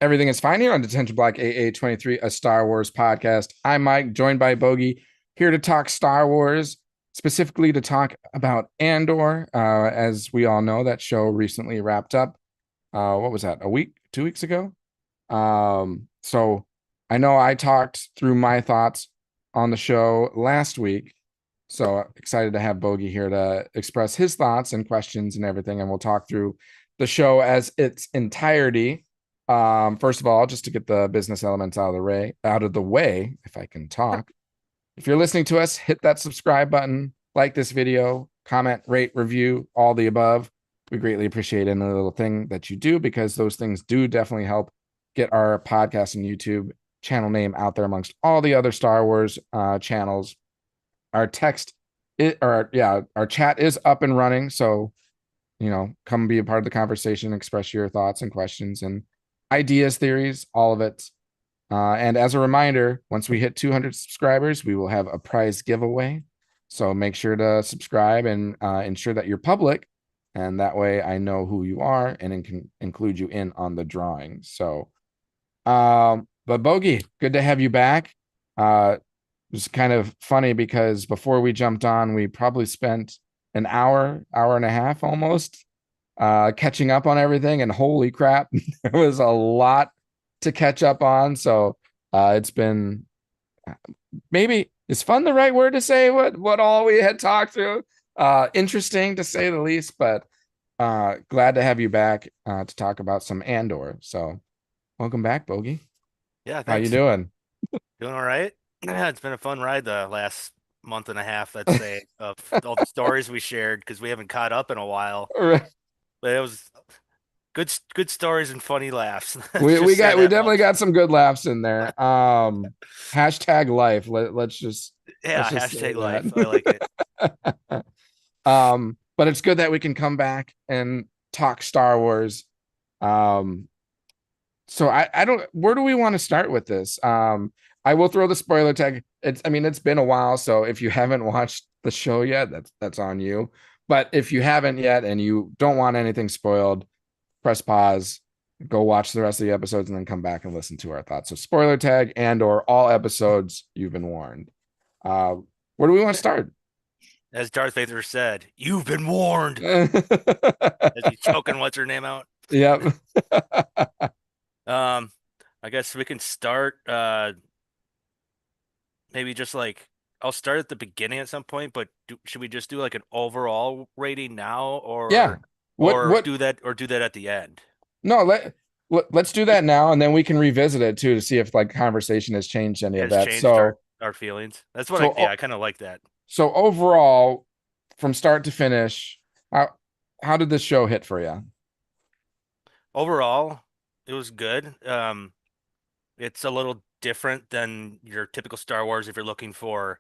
Everything is fine here on Detention Block AA23, a Star Wars podcast. I'm Mike, joined by Bogie, here to talk Star Wars, specifically to talk about Andor. As we all know, that show recently wrapped up. What was that? A week, 2 weeks ago? So I know I talked through my thoughts on the show last week. So excited to have Bogie here to express his thoughts and questions and everything. And we'll talk through the show as its entirety. First of all, just to get the business elements out of the way, if I can talk. If you're listening to us, hit that subscribe button, like this video, comment, rate, review, all the above. We greatly appreciate any little thing that you do, because those things do definitely help get our podcast and YouTube channel name out there amongst all the other Star Wars channels. Our our chat is up and running. So, come be a part of the conversation, express your thoughts and questions and ideas, theories, all of it. And as a reminder, once we hit 200 subscribers, we will have a prize giveaway. So make sure to subscribe and ensure that you're public. And that way I know who you are and can include you in on the drawing. So, but Bogie, good to have you back. It was kind of funny because before we jumped on, we probably spent an hour and a half almost catching up on everything. And holy crap, there was a lot to catch up on. So it's been, maybe is fun the right word to say what all we had talked through? Interesting to say the least, but glad to have you back to talk about some Andor. So welcome back, Bogie. Yeah, How you thanks. doing? Doing all right. Yeah, it's been a fun ride the last month and a half, let's say, of all the stories we shared because we haven't caught up in a while. But it was good stories and funny laughs. Let's we just we say got we that definitely much. got some good laughs in there. Hashtag life. Let's Yeah, just say hashtag life. I like it. that. But it's good that we can come back and talk Star Wars. Um, so I don't, where do we want to start with this? I will throw the spoiler tag. It's been a while, so if you haven't watched the show yet, that's on you. But if you haven't yet and you don't want anything spoiled, press pause, go watch the rest of the episodes, and then come back and listen to our thoughts. So spoiler tag and or all episodes, you've been warned. Uh, where do we want to start? As Darth Vader said, "You've been warned." As he's choking what's her name out. Yep. Um, I guess we can start maybe just like I'll start at the beginning at some point, but should we just do like an overall rating now Yeah. What or do that at the end? no, let's do that now, and then we can revisit it too to see if like conversation has changed any of Has that. changed So our feelings. so I kind of like that. so overall, from start to finish, how did this show hit for you? Overall, it was good. It's a little different than your typical Star Wars if you're looking for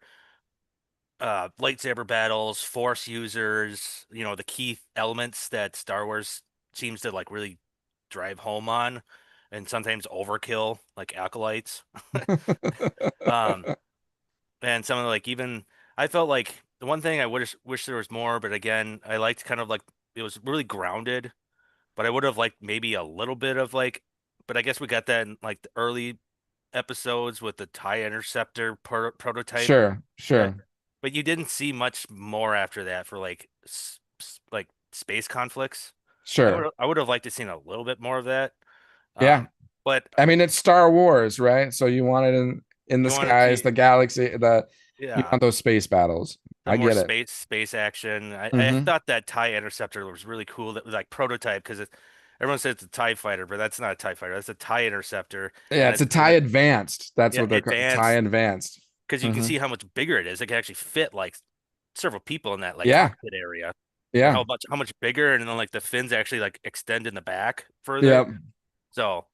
lightsaber battles, force users, the key elements that Star Wars seems to like really drive home on and sometimes overkill like acolytes. Um, and some of like even I felt like the one thing I wish there was more, but again, I liked kind of like it was really grounded, but I would have liked maybe a little bit of like, but I guess we got that in like the early episodes with the TIE Interceptor prototype that, Sure, but you didn't see much more after that for like like space conflicts. sure. I would have liked to seen a little bit more of that. Yeah. Um, but I mean, it's Star Wars, right? So you want it in the you wanted skies, to, the galaxy, you yeah. want those space battles. The I more get it. space action. I Hmm. thought that TIE Interceptor was really cool. That was like prototype because everyone says it's a TIE fighter, but that's not a TIE fighter. That's a TIE Interceptor, Yeah, and it's a tie advanced. That's yeah, what they're called. Tie advanced advanced. because you can Hmm. see how much bigger it is. It can actually fit like several people in that like Yeah, cockpit area, and yeah, how much bigger, and then like the fins actually like extend in the back further. yeah. So,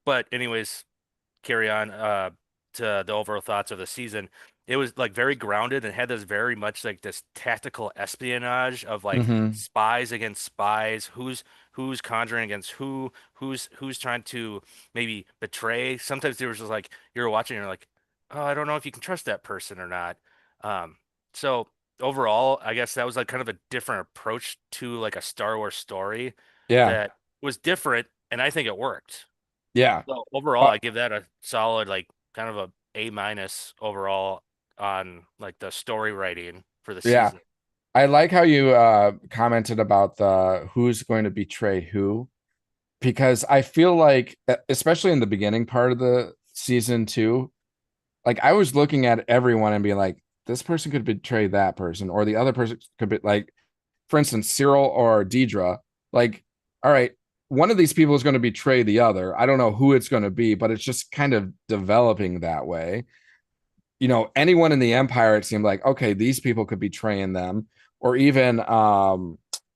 but anyways, carry on to the overall thoughts of the season. It was like very grounded and had this very much like this tactical espionage of like Hmm. spies against spies, who's conjuring against who's trying to maybe betray. Sometimes there was just like you're watching and you're like, oh, I don't know if you can trust that person or not. Um, so overall, I guess that was like kind of a different approach to like a Star Wars story Yeah. that was different, and I think it worked. Yeah. So overall, Uh, I give that a solid, like, kind of a A- overall on like the story writing for the yeah. season. I like how you commented about the who's going to betray who, because I feel like, especially in the beginning part of the season two, like I was looking at everyone and being like, this person could betray that person, or the other person could be like, for instance, Cyril or Deidre. Like, all right, one of these people is going to betray the other. I don't know who it's going to be, but it's just kind of developing that way. Anyone in the Empire, it seemed like, okay, these people could betray them, or even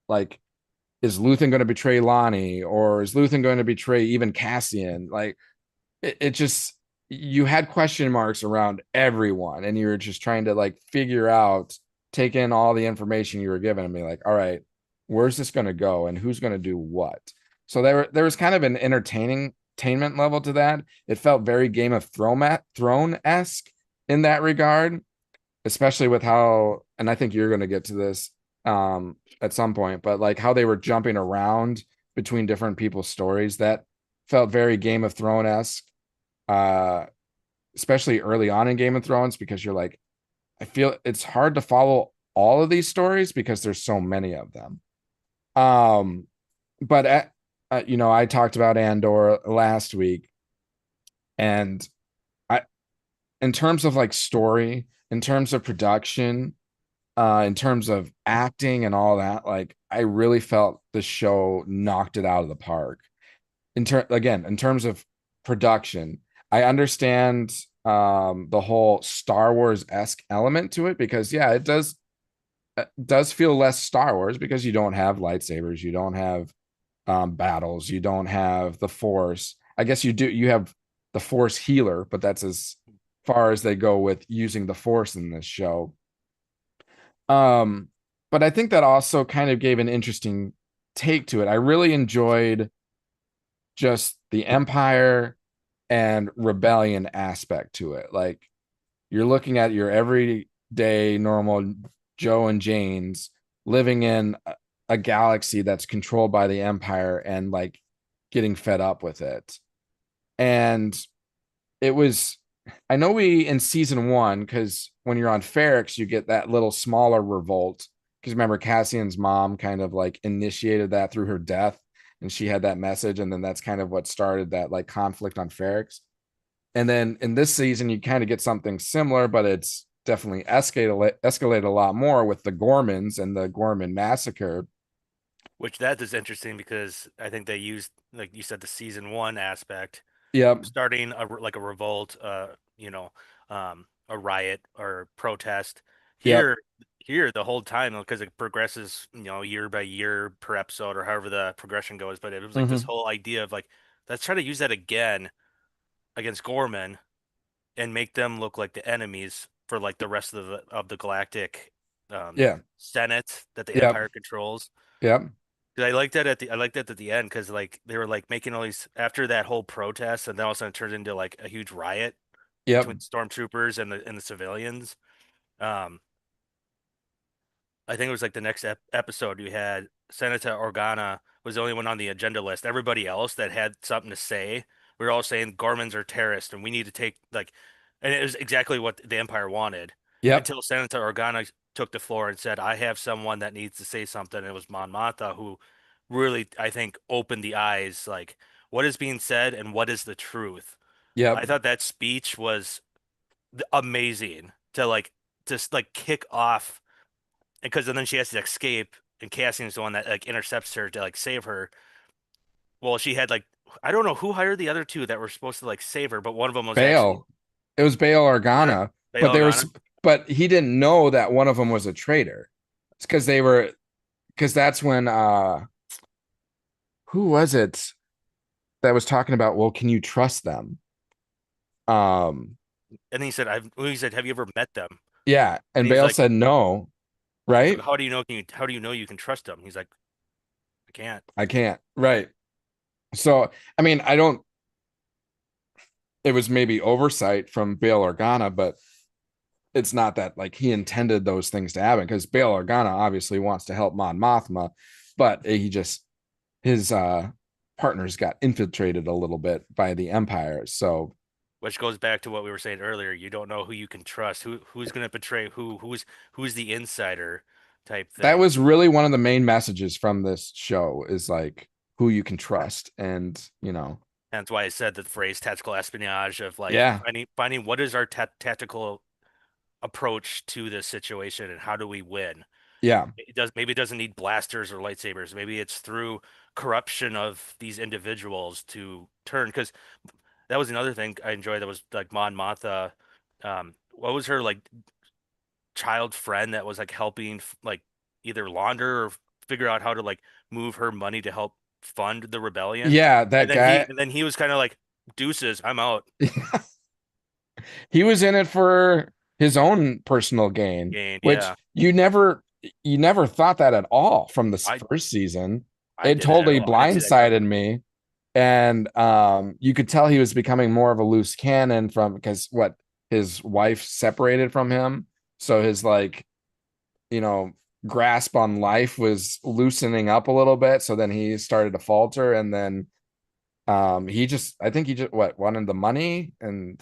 like, is Luthen going to betray Lonnie, or is Luthen going to betray even Cassian? Like, it just, you had question marks around everyone, and you were just trying to like figure out, take in all the information you were given, and be like, all right, where's this going to go, and who's going to do what? So there was kind of an entertainment level to that. It felt very Game of Throne esque in that regard, especially with how, and I think you're going to get to this at some point, but like how they were jumping around between different people's stories, that felt very Game of Thrones esque, uh, especially early on in Game of Thrones, because you're like, I feel it's hard to follow all of these stories because there's so many of them. Um, but I talked about Andor last week, and I, in terms of like story, in terms of production, in terms of acting and all that, like I really felt the show knocked it out of the park. In terms of production, I understand the whole Star Wars-esque element to it, because yeah, it does feel less Star Wars because you don't have lightsabers, you don't have battles, you don't have the Force. I guess you have the Force healer, but that's as far as they go with using the Force in this show. Um, but I think that also kind of gave an interesting take to it. I really enjoyed just the Empire and rebellion aspect to it. Like, you're looking at your everyday normal Joe and Janes living in a galaxy that's controlled by the Empire, and like getting fed up with it. And it was, I know we in season one, because when you're on Ferrix, you get that little smaller revolt. Because remember, Cassian's mom kind of like initiated that through her death, and she had that message, and then that's kind of what started that like conflict on Ferrix. And then in this season, you kind of get something similar, but it's definitely escalated a lot more with the Gormans and the Gorman massacre. Which that is interesting because I think they used, like you said, the season one aspect, Yep, starting like a revolt, a riot or protest. yep, Here the whole time, because it progresses, year by year per episode or however the progression goes. But it was like this mm-hmm, whole idea of like, let's try to use that again against Gorman and make them look like the enemies for like the rest of the galactic yeah, Senate that the yep, Empire controls. yep, 'Cause I liked that at the end because like they were like making all these after that whole protest, and then all of a sudden it turned into like a huge riot yep, between stormtroopers and the civilians. Um, I think it was like the next episode you had Senator Organa was the only one on the agenda list. Everybody else that had something to say, we were all saying Gormans are terrorists and we need to take like, and it was exactly what the Empire wanted yep, until Senator Organa took the floor and said, "I have someone that needs to say something." And it was Mon Mothma who really, I think, opened the eyes, like what is being said and what is the truth. yep, I thought that speech was amazing to like just like kick off because then she has to escape, and Cassian's the one that like intercepts her to like save her. Well, she had like I don't know who hired the other two that were supposed to like save her, but one of them was actually Bail. It was Bail was it Organa, but Bail there Organa. was, but he didn't know that one of them was a traitor. It's because that's when who was it that was talking about, well, can you trust them? Um, And he said, "Have you ever met them?" yeah, And and he's Bale like, said no, right? "How do you know? How do you know you can trust them?" He's like, "I can't." I can't, right? So, I mean, I don't, it was maybe oversight from Bail Organa, but it's not that like he intended those things to happen, because Bail Organa obviously wants to help Mon Mothma, but he just his partners got infiltrated a little bit by the Empire. So Which goes back to what we were saying earlier. You don't know who you can trust, who's going to betray who, who's the insider type that thing. was really one of the main messages from this show is like who you can trust. And, That's why I said the phrase tactical espionage of like yeah, finding what is our tactical approach to this situation and how do we win. yeah, Maybe it doesn't need blasters or lightsabers. Maybe it's through corruption of these individuals to turn. Because that was another thing I enjoyed. That was like Mon Mothma. What was her like child friend that was like helping like either launder or figure out how to like move her money to help fund the rebellion. yeah, that guy. And then he was kind of like deuces, I'm out. He was in it for his own personal gain, Gained, which yeah. you never thought that at all from this I first season. I It didn't at totally all. I didn't see that blindsided coming. me. And you could tell he was becoming more of a loose cannon from because what his wife separated from him. So his like, you know, grasp on life was loosening up a little bit. So then he started to falter. And then I think he just what wanted the money and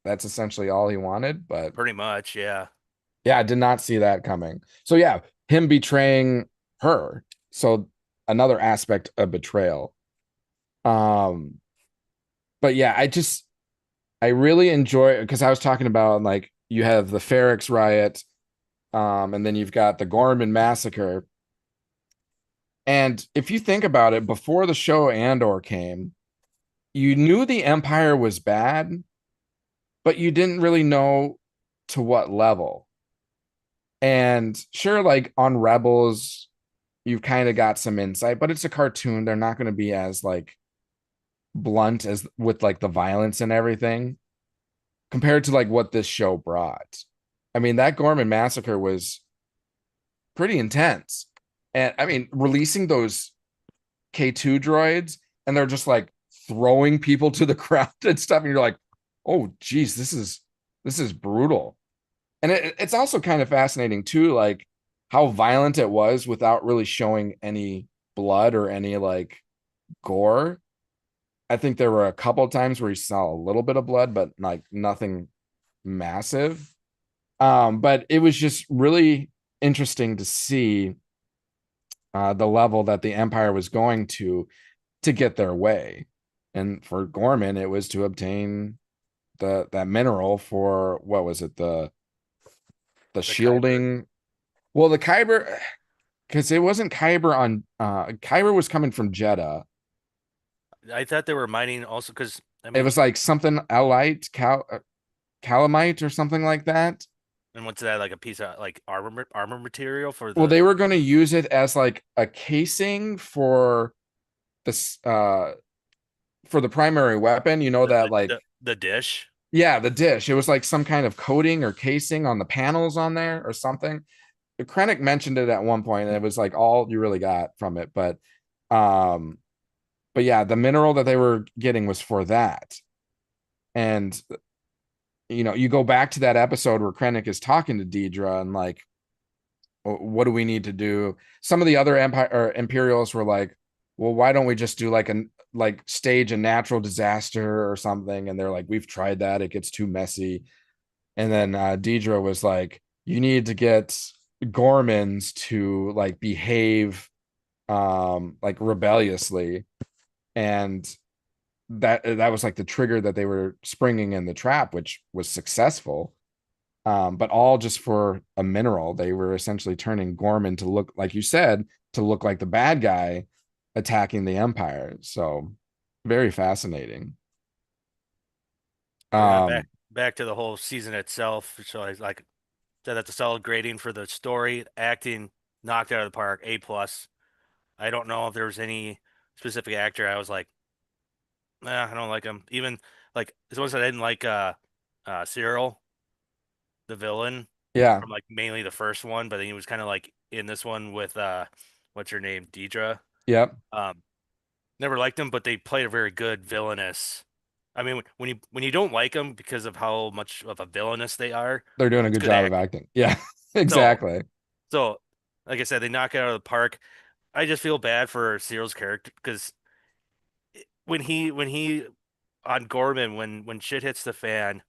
that's essentially all he wanted. But Pretty much, yeah. yeah, I did not see that coming. So yeah, him betraying her. So another aspect of betrayal. Um, but yeah, I really enjoy because I was talking about like you have the Ferrex riot, and then you've got the Gorman massacre. And if you think about it, before the show Andor came, you knew the Empire was bad, but you didn't really know to what level. And sure, like on Rebels, you've kind of got some insight, but it's a cartoon. They're not going to be as like blunt as with like the violence and everything compared to like what this show brought. I mean, that Gorman massacre was pretty intense. And I mean, releasing those K2 droids and they're just like throwing people to the ground and stuff. And you're like, oh geez, this is brutal. And it's also kind of fascinating too, like how violent it was without really showing any blood or any like gore. I think there were a couple of times where you saw a little bit of blood, but like nothing massive. But it was just really interesting to see the level that the Empire was going to get their way. And for Gorman, it was to obtain that mineral for what was it, the The Kyber. shielding. Well, the Kyber, because it wasn't Kyber on Kyber was coming from Jeddah. I thought they were mining also because I It mean, was like something alite, calamite or something like that. and what's that like a piece of like armor material for Well, the they were going to use it as like a casing for this for the primary weapon, that like the dish. yeah, the dish. It was like some kind of coating or casing on the panels on there or something. Krennic mentioned it at one point, and it was like all you really got from it. Um, but yeah, the mineral that they were getting was for that. And you go back to that episode where Krennic is talking to Deidre and like, what do we need to do? Some of the other empire or Imperials were like, well, why don't we just do like stage a natural disaster or something? And they're like, we've tried that, it gets too messy. And then Deidre was like, you need to get Gormans to like behave like rebelliously, and that was like the trigger that they were springing in the trap, which was successful. But all just for a mineral. They were essentially turning Gorman to look, like you said, to look like the bad guy attacking the Empire. So very fascinating. But yeah, Um, back to the whole season itself. So I like said that's a solid grading for the story, acting knocked out of the park, A plus. I don't know if there was any specific actor I was like, nah, I don't like him. Even like as much as I didn't like Cyril, the villain yeah, from like mainly the first one, but then he was kind of like in this one with what's her name? Deidre. yep, Um Never liked him, but they played a very good villainous. I mean, when you don't like them because of how much of a villainous they are, they're doing a it's good good job of acting. acting. Yeah, So exactly. like I said, they knock it out of the park. I just feel bad for Cyril's character because when he on Gorman when shit hits the fan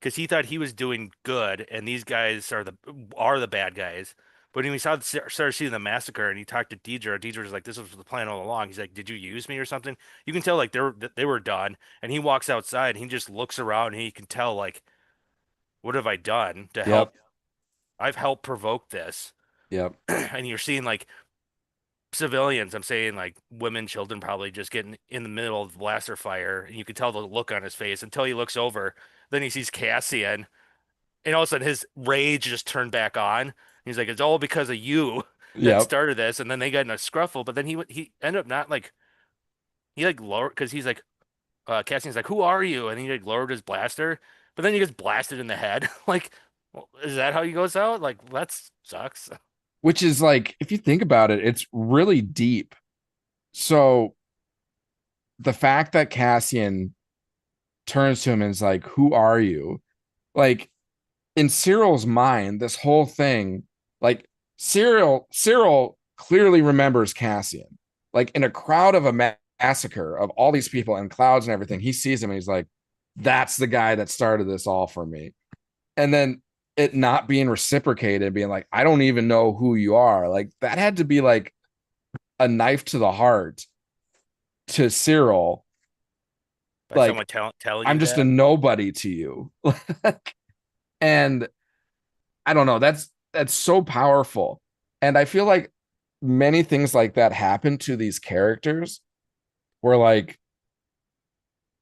because he thought he was doing good and these guys are the bad guys. But when we started seeing the massacre and he talked to Deidre was like, "This was the plan all along." He's like, "Did you use me or something?" You can tell like they were done, and he walks outside and he just looks around and he can tell like, "What have I done to Yep. help? I've helped provoke this." Yep. And you're seeing like civilians, I'm saying like women, children probably just getting in the middle of the blaster fire, and you can tell the look on his face until he looks over. Then he sees Cassian, and all of a sudden his rage just turned back on. He's like, "It's all because of you that Yep. started this." And then they got in a scruffle, but then he ended up not like he like lowered because he's like Cassian's like, "Who are you?" And he like lowered his blaster, but then he gets blasted in the head. Like, well, is that how he goes out? Like, that sucks. Which is like, if you think about it, it's really deep. So the fact that Cassian turns to him and is like, "Who are you?" Like in Cyril's mind, this whole thing, like Cyril clearly remembers Cassian. Like in a crowd of a massacre of all these people and clouds and everything, he sees him and he's like, "That's the guy that started this all for me." And then it not being reciprocated, being like, "I don't even know who you are." Like that had to be like a knife to the heart to Cyril. By Like, someone telling I'm you just a that. nobody to you. And I don't know, that's so powerful. And I feel like many things like that happen to these characters where like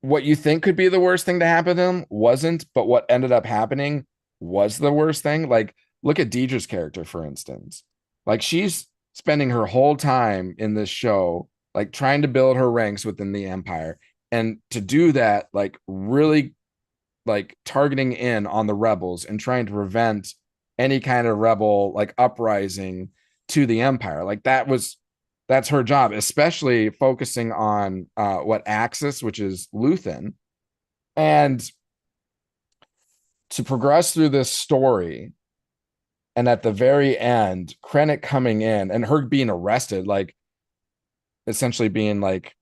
what you think could be the worst thing to happen to them wasn't, but what ended up happening was the worst thing. Like, look at Deidre's character, for instance. Like, she's spending her whole time in this show, like, trying to build her ranks within the Empire. And to do that, like, really, like, targeting in on the rebels and trying to prevent any kind of rebel, like, uprising to the Empire. Like, that's her job, especially focusing on what Axis, which is Luthen. And to progress through this story, and at the very end, Krennic coming in and her being arrested, like essentially being like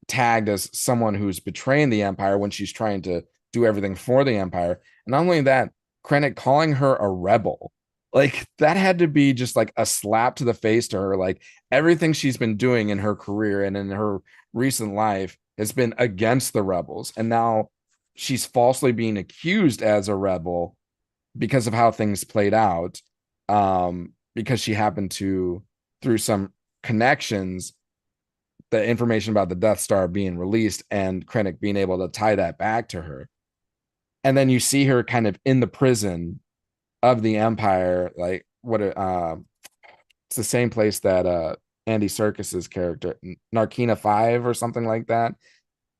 tagged as someone who's betraying the Empire when she's trying to do everything for the Empire. And not only that, Krennic calling her a rebel. Like that had to be just like a slap to the face to her. Like everything she's been doing in her career and in her recent life has been against the rebels. And now she's falsely being accused as a rebel because of how things played out. Because she happened to, through some connections, the information about the Death Star being released and Krennic being able to tie that back to her. And then you see her kind of in the prison of the Empire, like it's the same place that Andy Serkis's character, Narkina 5 or something like that,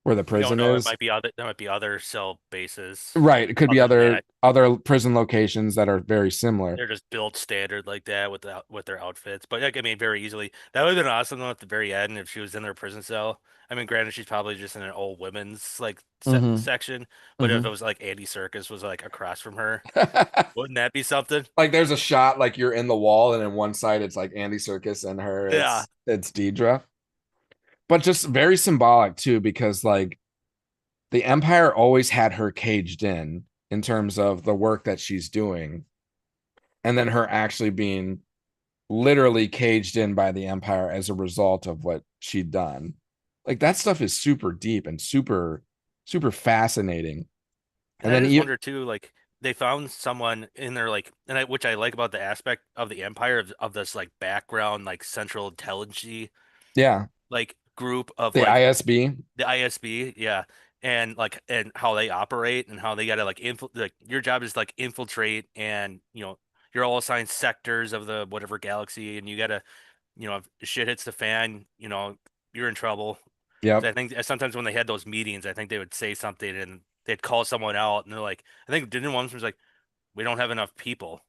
where the No, prison no, it is. might be other. There might be other cell bases Right. It could be other than that. other prison locations that are very similar. They're just built standard like that with their outfits. But like, I mean, very easily. That would have been awesome though at the very end if she was in their prison cell. I mean, granted, she's probably just in an old women's like Mm-hmm. section. But if Mm-hmm. it was like Andy Serkis was like across from her, wouldn't that be something? Like there's a shot like you're in the wall, and in one side it's like Andy Serkis and her. Yeah, It's Deidre, but just very symbolic too, because like the Empire always had her caged in terms of the work that she's doing, and then her actually being literally caged in by the Empire as a result of what she'd done. Like that stuff is super deep and super fascinating. And and I then just you, wonder too, like they found someone in there, like, which I like about the aspect of the Empire of this like background, like central intelligence yeah, like group of the like ISB, the ISB, yeah, and like and how they operate and how they gotta like like your job is like infiltrate and you're all assigned sectors of the whatever galaxy and you gotta if shit hits the fan, you're in trouble. yep, 'Cause I think sometimes when they had those meetings, I think they would say something and they'd call someone out and they're like, I think didn't one was like, we don't have enough people,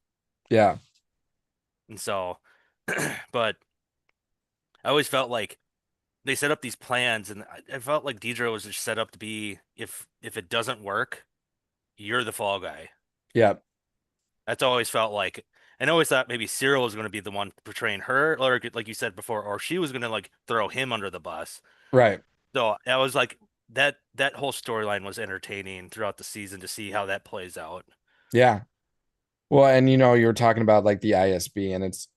yeah, and so, but I always felt like they set up these plans, and I felt like Deidre was just set up to be if it doesn't work, you're the fall guy. yep, That's always felt like, and I always thought maybe Cyril was going to be the one portraying her, or like you said before, or she was going to like throw him under the bus. right, So that was like that whole storyline was entertaining throughout the season to see how that plays out. Yeah. Well, and you were talking about like the ISB, and it's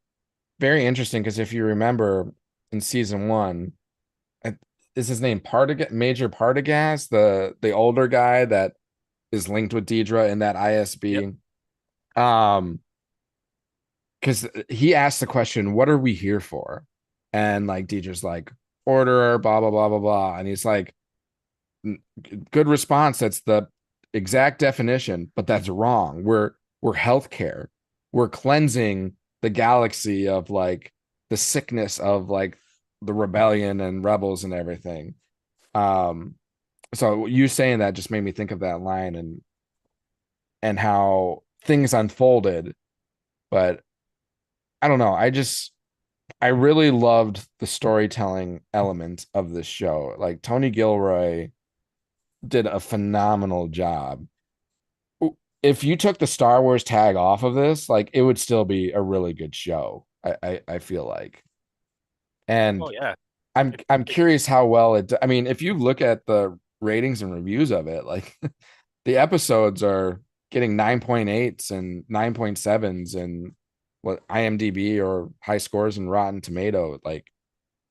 very interesting because if you remember in season one, I- is his name Major Partagas, the older guy that is linked with Deidre in that Yep. ISB. Because he asked the question, "What are we here for?" And like Deidre's like, "Order, blah blah blah blah blah," and he's like, "Good response. That's the exact definition, but that's wrong. We're healthcare. We're cleansing the galaxy of like the sickness of like the rebellion and rebels and everything." Um, so you saying that just made me think of that line and how things unfolded. But I don't know. I really loved the storytelling element of this show. Like Tony Gilroy did a phenomenal job. If you took the Star Wars tag off of this, like it would still be a really good show. I feel like. Oh And yeah. I'm curious how well I mean, if you look at the ratings and reviews of it, like the episodes are getting 9.8s and 9.7s and what IMDb or high scores and Rotten Tomato. Like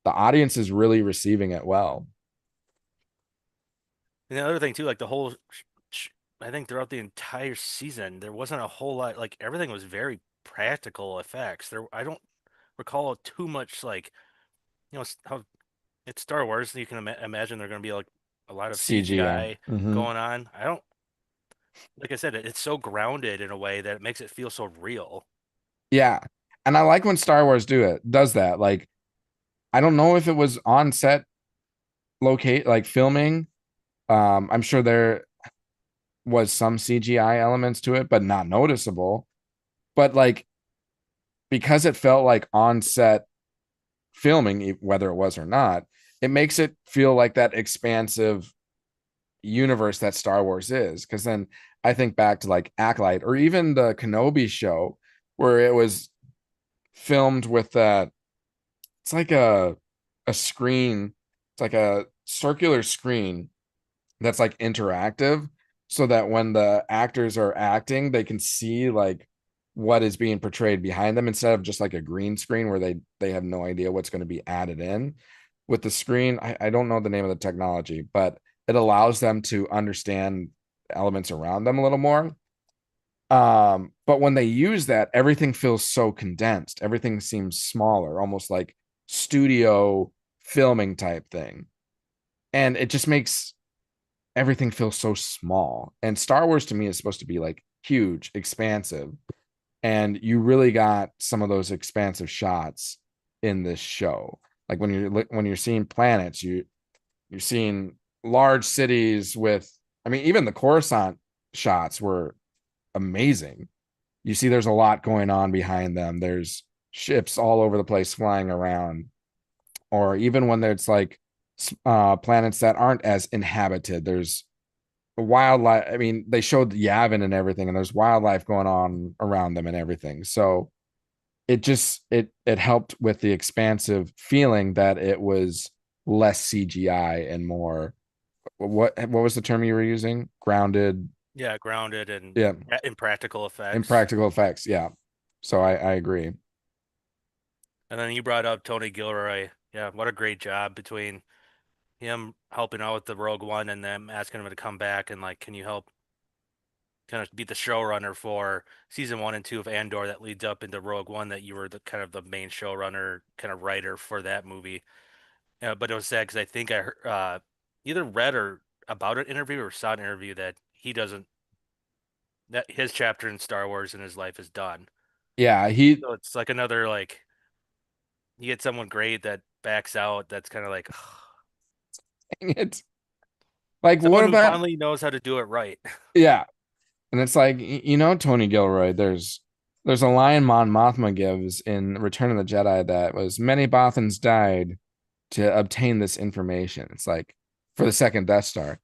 the audience is really receiving it well. And the other thing too, like the whole, I think throughout the entire season, there wasn't a whole lot. Like everything was very practical effects. I don't recall too much like how it's Star Wars. You can imagine there're going to be like a lot of CGI. CGI Mm-hmm. going on. I don't like I said, it's so grounded in a way that it makes it feel so real. Yeah. And I like when Star Wars does that. Like, I don't know if it was on set locate like filming. I'm sure there was some CGI elements to it, but not noticeable. But like because it felt like on set filming, whether it was or not, it makes it feel like that expansive universe that Star Wars is. Because then I think back to like Acolyte or even the Kenobi show, where it was filmed with that. It's like a screen. It's like a circular screen that's like interactive, so that when the actors are acting, they can see like what is being portrayed behind them instead of just like a green screen where they have no idea what's going to be added in with the screen. I don't know the name of the technology, but it allows them to understand elements around them a little more. But when they use that, everything feels so condensed. Everything seems smaller, almost like studio filming type thing. And it just makes everything feels so small. And Star Wars to me is supposed to be like huge, expansive. And you really got some of those expansive shots in this show. Like when you're seeing planets, you're seeing large cities with I mean, even the Coruscant shots were amazing. You see there's a lot going on behind them. There's ships all over the place flying around. Or even when there's like planets that aren't as inhabited, there's wildlife. I mean, they showed Yavin and everything, and there's wildlife going on around them and everything. So it helped with the expansive feeling that it was less CGI and more what was the term you were using? Grounded. Yeah, grounded and Yeah, in practical in effects. practical effects. Yeah. So I agree. And then you brought up Tony Gilroy. Yeah, what a great job between him helping out with the Rogue One and them asking him to come back and like, can you help kind of be the showrunner for season 1 and 2 of Andor that leads up into Rogue One that you were the kind of the main showrunner kind of writer for that movie. But it was sad because I think I heard, either read or about an interview or saw an interview that he doesn't that his chapter in Star Wars in his life is done. Yeah, he So it's like another like you get someone great that backs out. That's kind of like it's like what someone who about finally knows how to do it right. yeah. And it's like Tony Gilroy, there's a line Mon Mothma gives in Return of the Jedi that was many Bothans died to obtain this information. It's like for the second Death Star.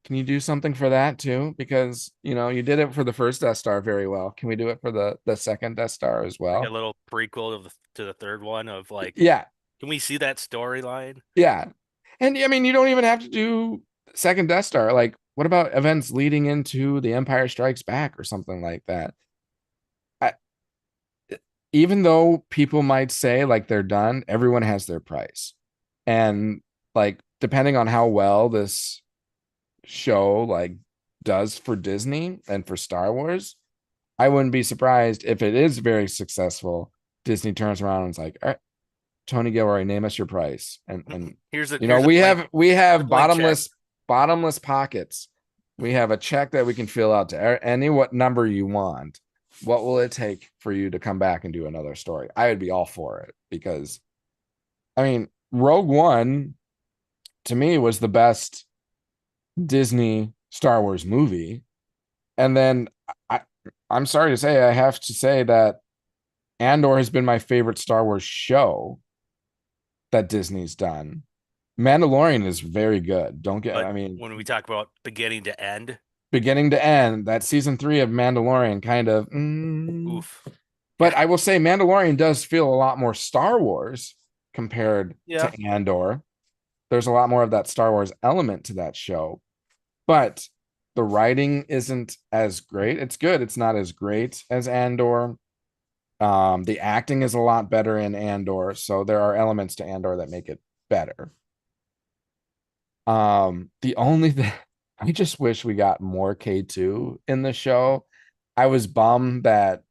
Can you do something for that too? Because you did it for the first Death Star very well. Can we do it for the second Death Star as Like a well? little prequel to the third one of like, Yeah, can we see that storyline? yeah. And I mean, you don't even have to do second Death Star. Like, what about events leading into the Empire Strikes Back or something like that? I, even though people might say like they're done, everyone has their price. And like, depending on how well this show like does for Disney and for Star Wars, I wouldn't be surprised if it is very successful. Disney turns around and is like, all right, Tony Gilroy, name us your price. And Here's a you know, here's a blank we here's a have blank check. bottomless pockets. We have a check that we can fill out to any what number you want. What will it take for you to come back and do another story? I would be all for it because I mean, Rogue One to me was the best Disney Star Wars movie. And then I I'm sorry to say I have to say that Andor has been my favorite Star Wars show that Disney's done. Mandalorian is very good. Don't get, But I mean, when we talk about beginning to end, beginning to end, that season 3 of Mandalorian kind of, oof. but Yeah. I will say Mandalorian does feel a lot more Star Wars compared Yeah. to Andor. There's a lot more of that Star Wars element to that show, but the writing isn't as great. It's good. It's not as great as Andor. The acting is a lot better in Andor, so there are elements to Andor that make it better. The only thing I just wish we got more K2 in the show. I was bummed that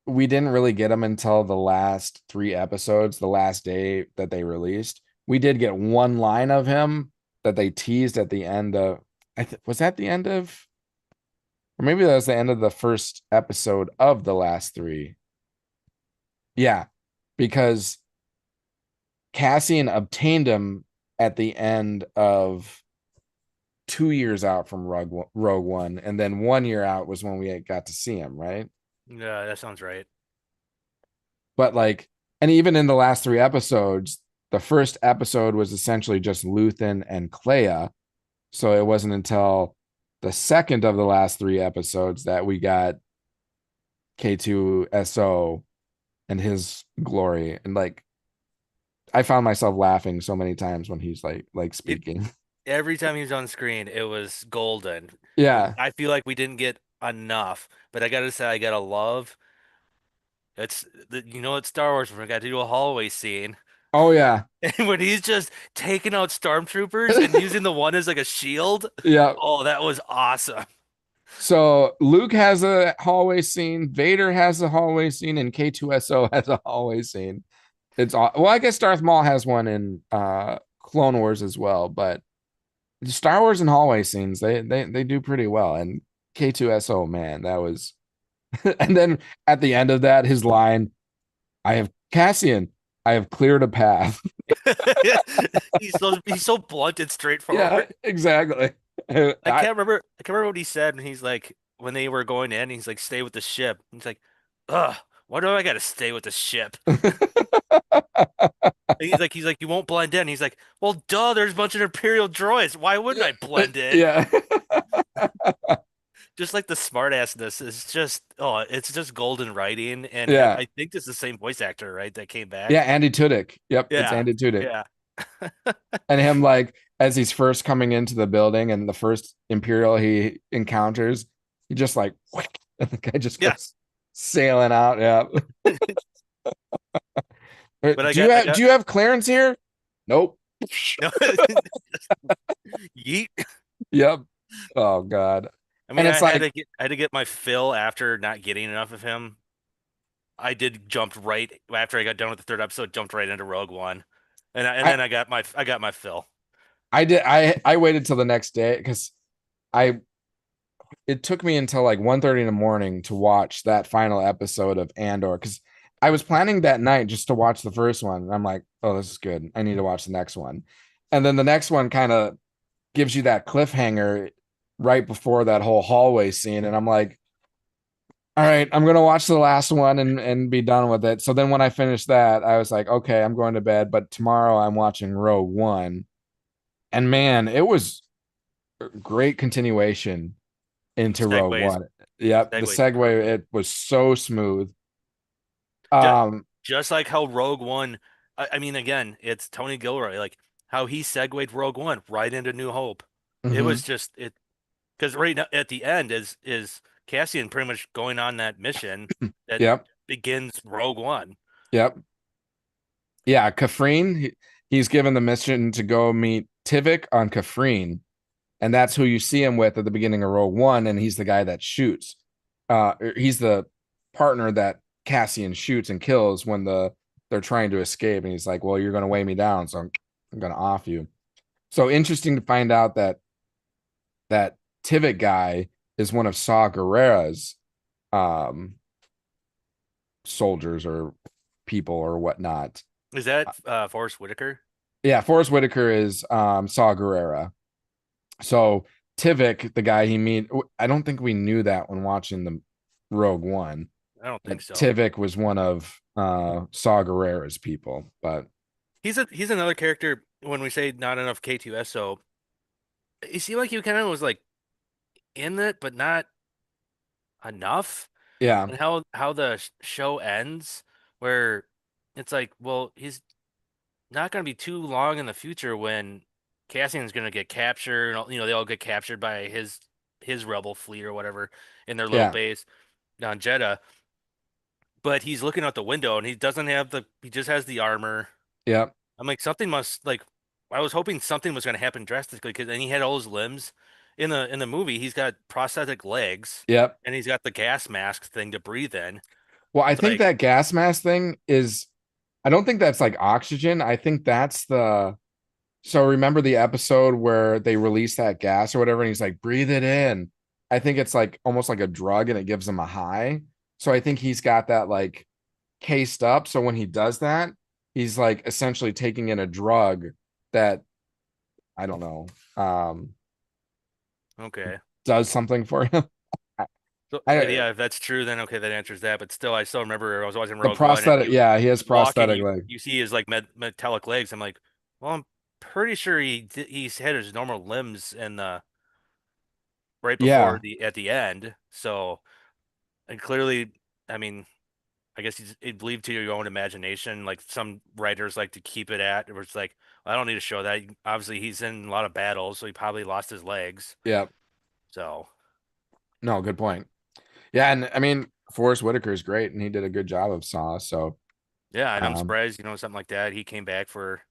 we didn't really get him until the last 3 episodes, the last day that they released. We did get one line of him that they teased at the end of was that the end of or maybe that was the end of the first episode of the last 3. Yeah, because Cassian obtained him at the end of 2 years out from Rogue One, and then 1 year out was when we got to see him, right? Yeah, that sounds right. But like, and even in the last 3 episodes, the first episode was essentially just Luthen and Clea. So it wasn't until the second of the last 3 episodes that we got K2SO and his glory. And like, I found myself laughing so many times when he's like It speaking. every time he was on screen, it was golden. Yeah. I feel like we didn't get enough, but I gotta say, I gotta love. It's it's Star Wars. We got to do a hallway scene, Oh yeah. and when he's just taking out stormtroopers and using the one as like a shield. Yeah. Oh, that was awesome. So Luke has a hallway scene, Vader has a hallway scene, and K2SO has a hallway scene. It's all well, I guess Darth Maul has one in Clone Wars as well, but Star Wars and hallway scenes, they do pretty well. And K2SO, man, that was and then at the end of that, his line, I have Cassian, I have cleared a path. He's so blunt and Yeah, straightforward. exactly. I I can't remember what he said. And he's like, when they were going in, he's like, stay with the ship. He's like, ugh, why do I gotta stay with the ship? And he's like, you won't blend in. He's like, well, duh, there's a bunch of Imperial droids. Why wouldn't I blend in? yeah. Just like the smartassness is just, oh, it's just golden writing. And Yeah. I think this is the same voice actor, right, that came Yeah, back. Andy Tudyk. Yep, it's Yeah, Andy Tudyk. yeah, And him like as he's first coming into the building and the first Imperial he encounters, he just like whick, and the guy just yes. goes sailing out. Yeah. But I Do got, you have clearance here? Nope. no, yeet. Yep. Oh God. I And mean, it's like, I had to get my fill after not getting enough of him. I did jumped right after I got done with the third episode, jumped right into Rogue One, and I then I got my fill. I waited till the next day because I it took me until like 1:30 in the morning to watch that final episode of Andor because I was planning that night just to watch the first one. And I'm like, oh, this is good. I need to watch the next one. And then the next one kind of gives you that cliffhanger right before that whole hallway scene. And I'm like, all right, I'm gonna watch the last one and be done with it. So then when I finished that, I was like, okay, I'm going to bed. But tomorrow I'm watching Rogue One. And man, it was a great continuation into Rogue Segues, One. Yep, the segues segue, perfectly. it was so smooth. Just, Um, just like how Rogue One. I mean, again, it's Tony Gilroy. Like how he segued Rogue One right into New Hope. It Hmm. was just it because right now at the end is Cassian pretty much going on that mission that Yep. begins Rogue One. Yep. Yeah. Kafrene, he's given the mission to go meet Tivik on Kafrene, and that's who you see him with at the beginning of Rogue One, and he's the guy that shoots. He's the partner that Cassian shoots and kills when they're trying to escape, and he's like, "Well, you're going to weigh me down, so I'm going to off you." So interesting to find out that Tivik guy is one of Saw Gerrera's um, soldiers or people or whatnot. Is that Forrest Whitaker? Yeah, Forrest Whitaker is Saw Gerrera. So Tivik, the guy he meet, I don't think we knew that when watching the Rogue One. I don't think That so. Tivik was one of Saw Gerrera's people, but He's another character when we say not enough K2SO. It seemed like he kind of was like in it, but not enough. yeah, And how the show ends, where it's like, well, he's not going to be too long in the future when Cassian's going to get captured. They all get captured by his rebel fleet or whatever in their little yeah, base on Jeddah. But he's looking out the window and he doesn't have he just has the armor. yep, I'm like, something must like, I was hoping something was going to happen drastically because then he had all his limbs in the movie. He's got prosthetic legs yep. and he's got the gas mask thing to breathe in. Well, I It's think like, that gas mask thing is, I don't think that's like oxygen. I think that's so remember the episode where they release that gas or whatever, and he's like, breathe it in. I think it's like almost like a drug and it gives him a high. So I think he's got that like cased up. So when he does that, he's like essentially taking in a drug that I don't know, okay. does something for him. So I yeah, if that's true, then okay, that answers that. But still, I still remember I was watching the Rogue One and prosthetic, yeah, he has he's walking. prosthetic You leg. you see his like metallic legs. I'm like, well, I'm pretty sure he's had his normal limbs in the right before Yeah, the at the end. So and clearly, I mean, I guess he'd leave to your own imagination. Like some writers like to keep it at, where it's like, I don't need to show that. Obviously, he's in a lot of battles, so he probably lost his legs. yeah. So No, good point. Yeah, and I mean, Forrest Whitaker is great, and he did a good job of Saw. So, yeah, and I'm um, surprised, something like that. He came back for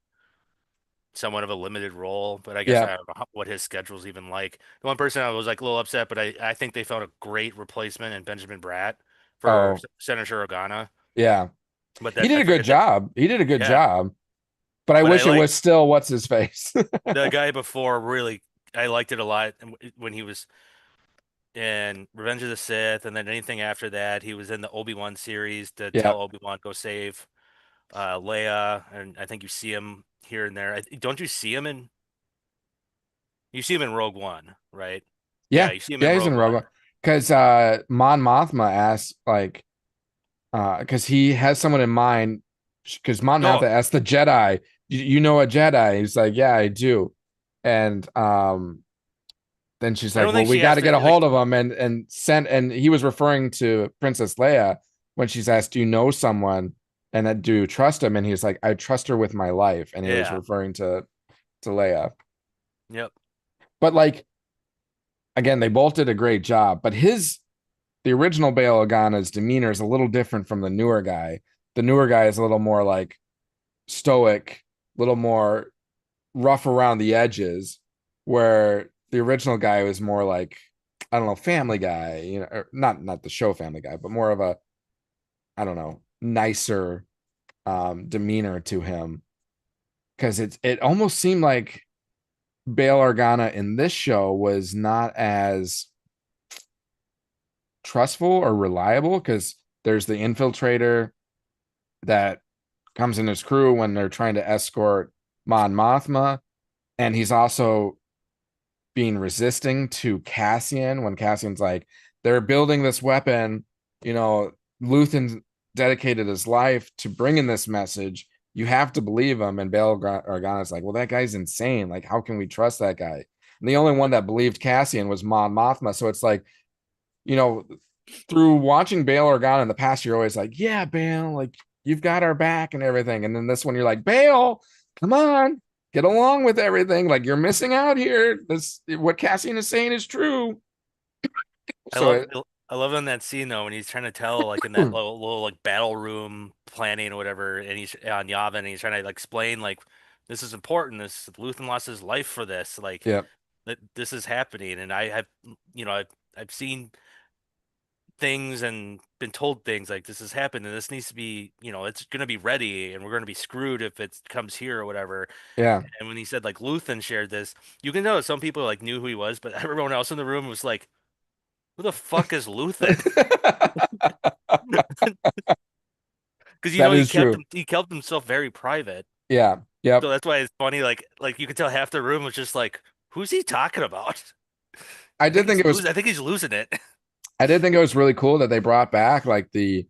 somewhat of a limited role, but I guess yeah. I don't know what his schedule's even like. The one person I was like a little upset, but I think they found a great replacement in Benjamin Bratt for Oh, Senator Organa. yeah. But He that did I a good forget that. job. He did a good Yeah, job. But I but I wish it like was still what's his face. the guy before. Really, I liked it a lot when he was in Revenge of the Sith, and then anything after that, he was in the Obi-Wan series to Yeah. tell Obi-Wan go save Leia, and I think you see him here and there. Don't you see him in? You see him in Rogue One, right? Yeah, Yeah. you see him in Yeah, he's Rogue in One. Rogue. Because Mon Mothma asked, like, because he has someone in mind. Because Mon Mothma Oh, asked the Jedi, you know a Jedi? He's like, yeah, I do. And then she's I like, don't well, think we she got has to get a to hold like. of him and he was referring to Princess Leia when she's asked, do you know someone? And do you trust him? And he's like, I trust her with my life. And he was Yeah. referring to Leia. Yep. But like again, they both did a great job. But the original Bail Organa's demeanor is a little different from the newer guy. The newer guy is a little more like stoic, a little more rough around the edges, where the original guy was more like, I don't know, Family Guy, or not the show Family Guy, but more of a, I don't know, nicer demeanor to him. Because it almost seemed like Bail Organa in this show was not as trustful or reliable because there's the infiltrator that comes in his crew when they're trying to escort Mon Mothma, and he's also being resisting to Cassian when Cassian's like, they're building this weapon, you know, Luthen dedicated his life to bringing this message. You have to believe him. And Bail Organa's like, well, that guy's insane. Like, how can we trust that guy? And the only one that believed Cassian was Mon Mothma. So it's like, you know, through watching Bail Organa in the past, you're always like, yeah, Bail, like you've got our back and everything. And then this one, you're like, Bail, come on. get along with everything. Like you're missing out here. This what Cassian is saying is true. I So love I love in that scene though when he's trying to tell like in that little like battle room planning or whatever, and he's on Yavin and he's trying to like explain like this is important. This Luthen lost his life for this. Like yeah, that this is happening, and I have I've seen things and been told things like this has happened and this needs to be it's going to be ready and we're going to be screwed if it comes here or whatever. yeah. And when he said like Luthen shared this, you can know that some people like knew who he was, but everyone else in the room was like, who the fuck is Luthen? Because That is true. he kept himself very private. Yeah. Yep. So that's why it's funny. Like you could tell half the room was just like, who's he talking about? I did think it was I think he's losing it. I did think it was really cool that they brought back like the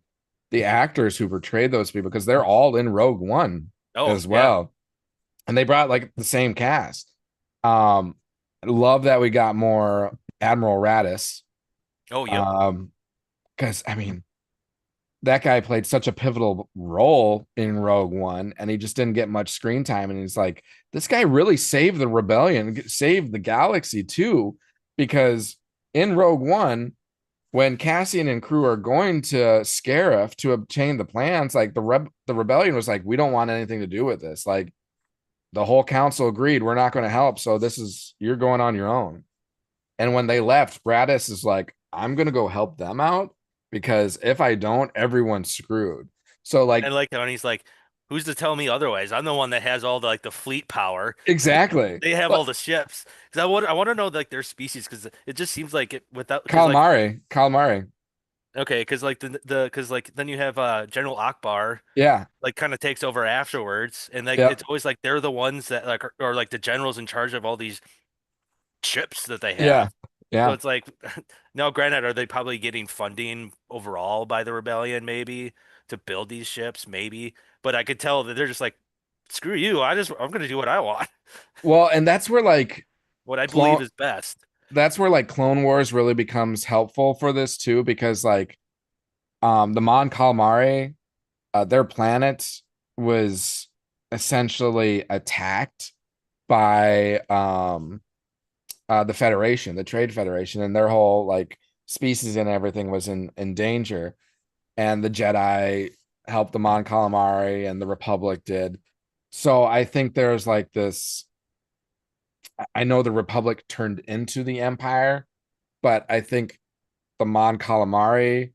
actors who portrayed those people because they're all in Rogue One Oh as yeah. well. And they brought like the same cast. Um love that we got more Admiral Raddus. Oh yep. Because I mean that guy played such a pivotal role in Rogue One and he just didn't get much screen time. And he's like, this guy really saved the rebellion, saved the galaxy too, because in Rogue One, when Cassian and crew are going to Scarif to obtain the plans, like the rebellion was like, we don't want anything to do with this. Like the whole council agreed, we're not going to help. So you're going on your own. And when they left, Bradis is like, I'm going to go help them out because if I don't, everyone's screwed. So like, And like when he's like, who's to tell me otherwise? I'm the one that has all the like the fleet power. exactly. They have But all the ships. Because I want to know like their species because it just seems like it without because like Calamari. okay because like the because like then you have General Akbar Yeah. like kind of takes over afterwards and like Yep. it's always like they're the ones that like are like the generals in charge of all these ships that they Yeah. have. So Yeah. it's like now granted are they probably getting funding overall by the rebellion maybe to build these ships maybe but I could tell that they're just like screw you I'm gonna do what I want Well, and that's where like what I believe clone is best. that's where like Clone Wars really becomes helpful for this too, because like the Mon Calamari, their planet was essentially attacked by the Federation, the Trade Federation, and their whole like species and everything was in danger. And the Jedi helped the Mon Calamari, and the Republic did. So I think there's like this. I know the Republic turned into the Empire, but I think the Mon Calamari,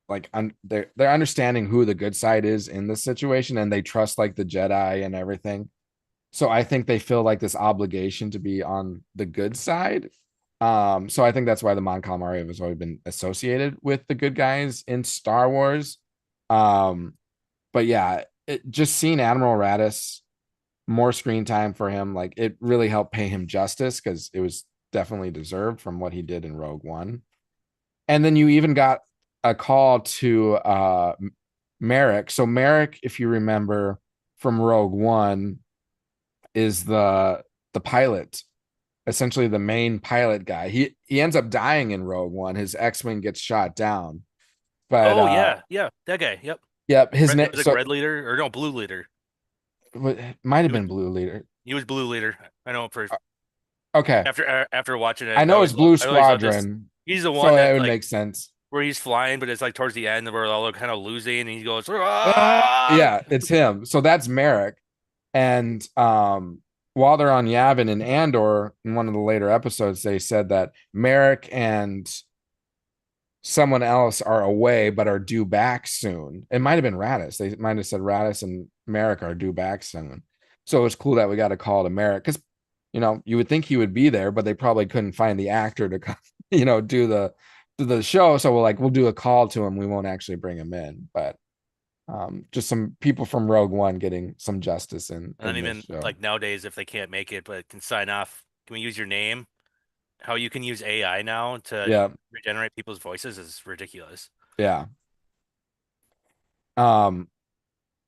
like they're understanding who the good side is in this situation, and they trust like the Jedi and everything. So I think they feel like this obligation to be on the good side. So I think that's why the Mon Calamari has always been associated with the good guys in Star Wars. Um, but yeah, just seeing Admiral Raddus, more screen time for him, like it really helped pay him justice because it was definitely deserved from what he did in Rogue One. And then you even got a call to Merrick. So Merrick, if you remember from Rogue One, is the pilot, essentially the main pilot guy. He ends up dying in Rogue One. His X-wing gets shot down. But Oh yeah, yeah, that guy. Yep. yep, his It name was like so red leader or no blue leader. it might have He was been Blue Leader. he was blue leader. I know for Okay. after watching I it, know it's Blue I always thought this. Squadron, He's the so one that that would like make sense. where he's flying, but it's like towards the end where they're all kind of losing, and he goes, "Ah!" Yeah, it's him. So that's Merrick. And while they're on Yavin and Andor, in one of the later episodes, they said that Merrick and someone else are away but are due back soon. It might have been Radis. They might have said Radis and Merrick are due back soon. So it's cool that we got a call to Merrick because you would think he would be there, but they probably couldn't find the actor to come, do the show. So we'll do a call to him. We won't actually bring him in, but just some people from Rogue One getting some justice And then in this even show. like nowadays, if they can't make it but can sign off, can we use your name? How you can use AI now to Yeah, regenerate people's voices is ridiculous. yeah. Um,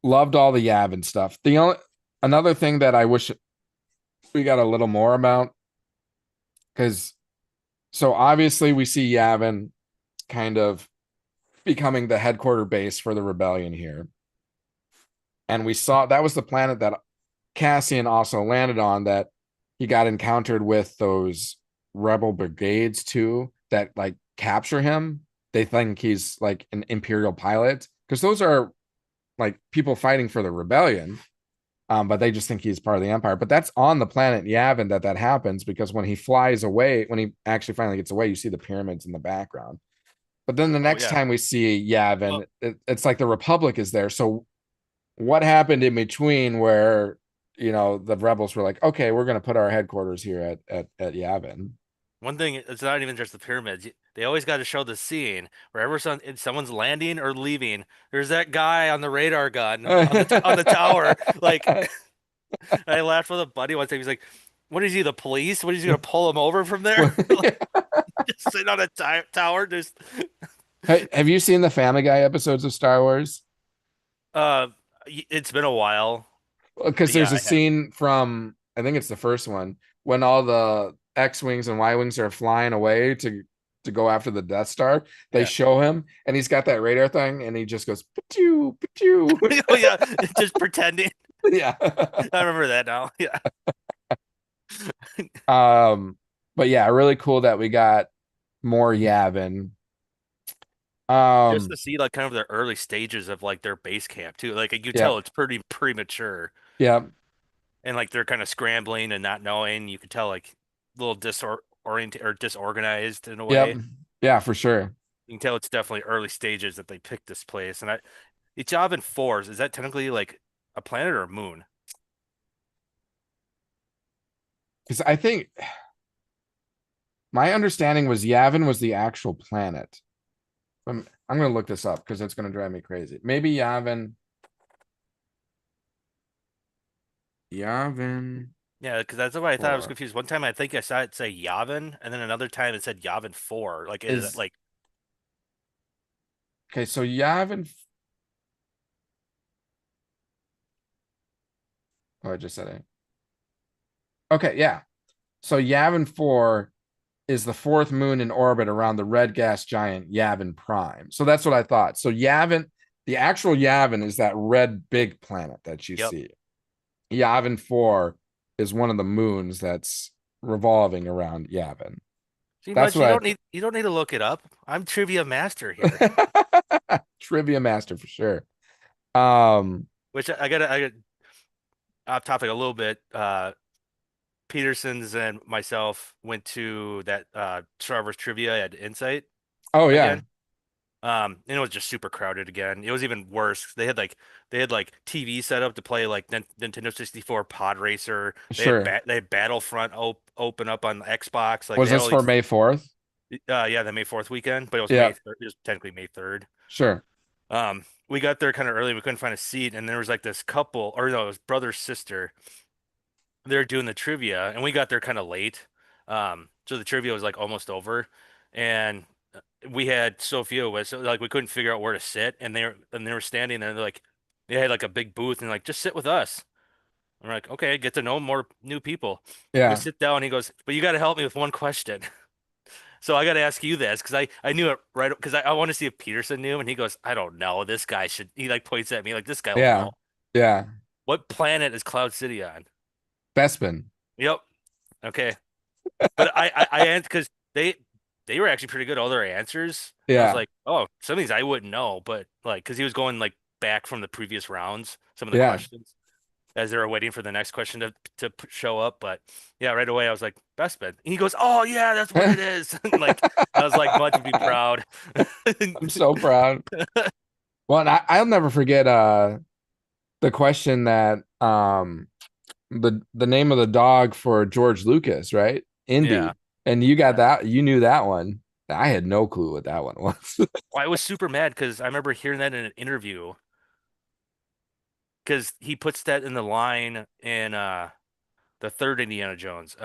Loved all the Yavin stuff. The only another thing that I wish we got a little more about, because so obviously we see Yavin kind of becoming the headquarter base for the rebellion here. And we saw that was the planet that Cassian also landed on that he got encountered with those rebel brigades too that like capture him. They think he's like an Imperial pilot because those are like people fighting for the rebellion. But they just think he's part of the Empire. But that's on the planet Yavin that happens because when he flies away, when he actually finally gets away, you see the pyramids in the background. But then the Oh next yeah. time we see Well, Yavin, it's like the Republic is there. So what happened in between where the rebels were like, okay, we're going to put our headquarters here at Yavin? one thing, it's not even just the pyramids. They always got to show the scene wherever someone's landing or leaving. There's that guy on the radar gun on the tower. Like I laughed with a buddy one time. He's like, "What is he, the police? What is he gonna pull him over from there? Just sitting on a tower, just Have you seen the Family Guy episodes of Star Wars? uh, it's been a while, Because but yeah, there's a I have. scene from, I think it's the first one, when all the X-wings and Y-wings are flying away to go after the Death Star. They Yeah. show him and he's got that radar thing and he just goes patoo patoo. Oh yeah, just pretending. Yeah. I remember that now. Yeah. um but yeah, really cool that we got more Yavin. Just um to see like kind of the early stages of like their base camp too. Like you yeah, tell it's pretty premature yeah, and like they're kind of scrambling and not knowing. You could tell like a little disoriented or disorganized in a yeah, way. yeah, for sure. You can tell it's definitely early stages that they picked this place. And it's job in fours. Is that technically like a planet or a moon? Because I think my understanding was Yavin was the actual planet. I'm gonna look this up because it's gonna drive me crazy. Maybe Yavin Yeah, because that's why I thought I was 4 confused. One time I think I saw it say Yavin, and then another time it said Yavin 4. Like is it is like okay. So Yavin, oh, I just said it. Okay, yeah. So Yavin 4 is the fourth moon in orbit around the red gas giant Yavin Prime. So that's what I thought. So Yavin, the actual Yavin is that red big planet that you yep. see. Yavin 4 is one of the moons that's revolving around Yavin. See, That's much what you don't need to look it up. I'm trivia master here. I trivia master for sure. Um, Which I got off topic a little bit. Peterson's and myself went to that Star Wars trivia at Insight oh yeah, again. And it was just super crowded again. It was even worse. They had like TV set up to play like Nintendo 64 Pod Racer. sure. They had Battlefront open up on Xbox. Like Was they had this all for these May 4th? yeah, the May 4th weekend, but it was Yeah, It was technically May 3rd. sure. We got there kind of early. We couldn't find a seat, and there was like this couple, or no, it was brother sister. They're doing the trivia, and we got there kind of late. So the trivia was like almost over, and we had Sophia with, so like we couldn't figure out where to sit, and they were standing there, and they're like, they had like a big booth, and like just sit with us. I'm like, okay, get to know more new people. We Yeah, sit down. He goes, but you got to help me with one question. So I got to ask you this because I knew it right because I want to see if Peterson knew, and he goes, I don't know. This guy should. He like points at me like this guy will yeah, know. yeah. What planet is Cloud City on? Bespin. Yep. Okay. But I answered because they were actually pretty good all their answers, and I was Yeah, like, oh, some of these I wouldn't know, but like because he was going like back from the previous rounds, some of the yeah. questions as they were waiting for the next question show up. But yeah, right away I was like, best bet. He goes, oh yeah, that's what it is. Like I was like, Mud would be proud. I'm so proud. Well, and I'll never forget the question that the name of the dog for George Lucas, right? Yeah. Indy. And you got Yeah. that, you knew that one. I had no clue what that one was. Well, I was super mad because I remember hearing that in an interview because he puts that in the line in the third Indiana Jones.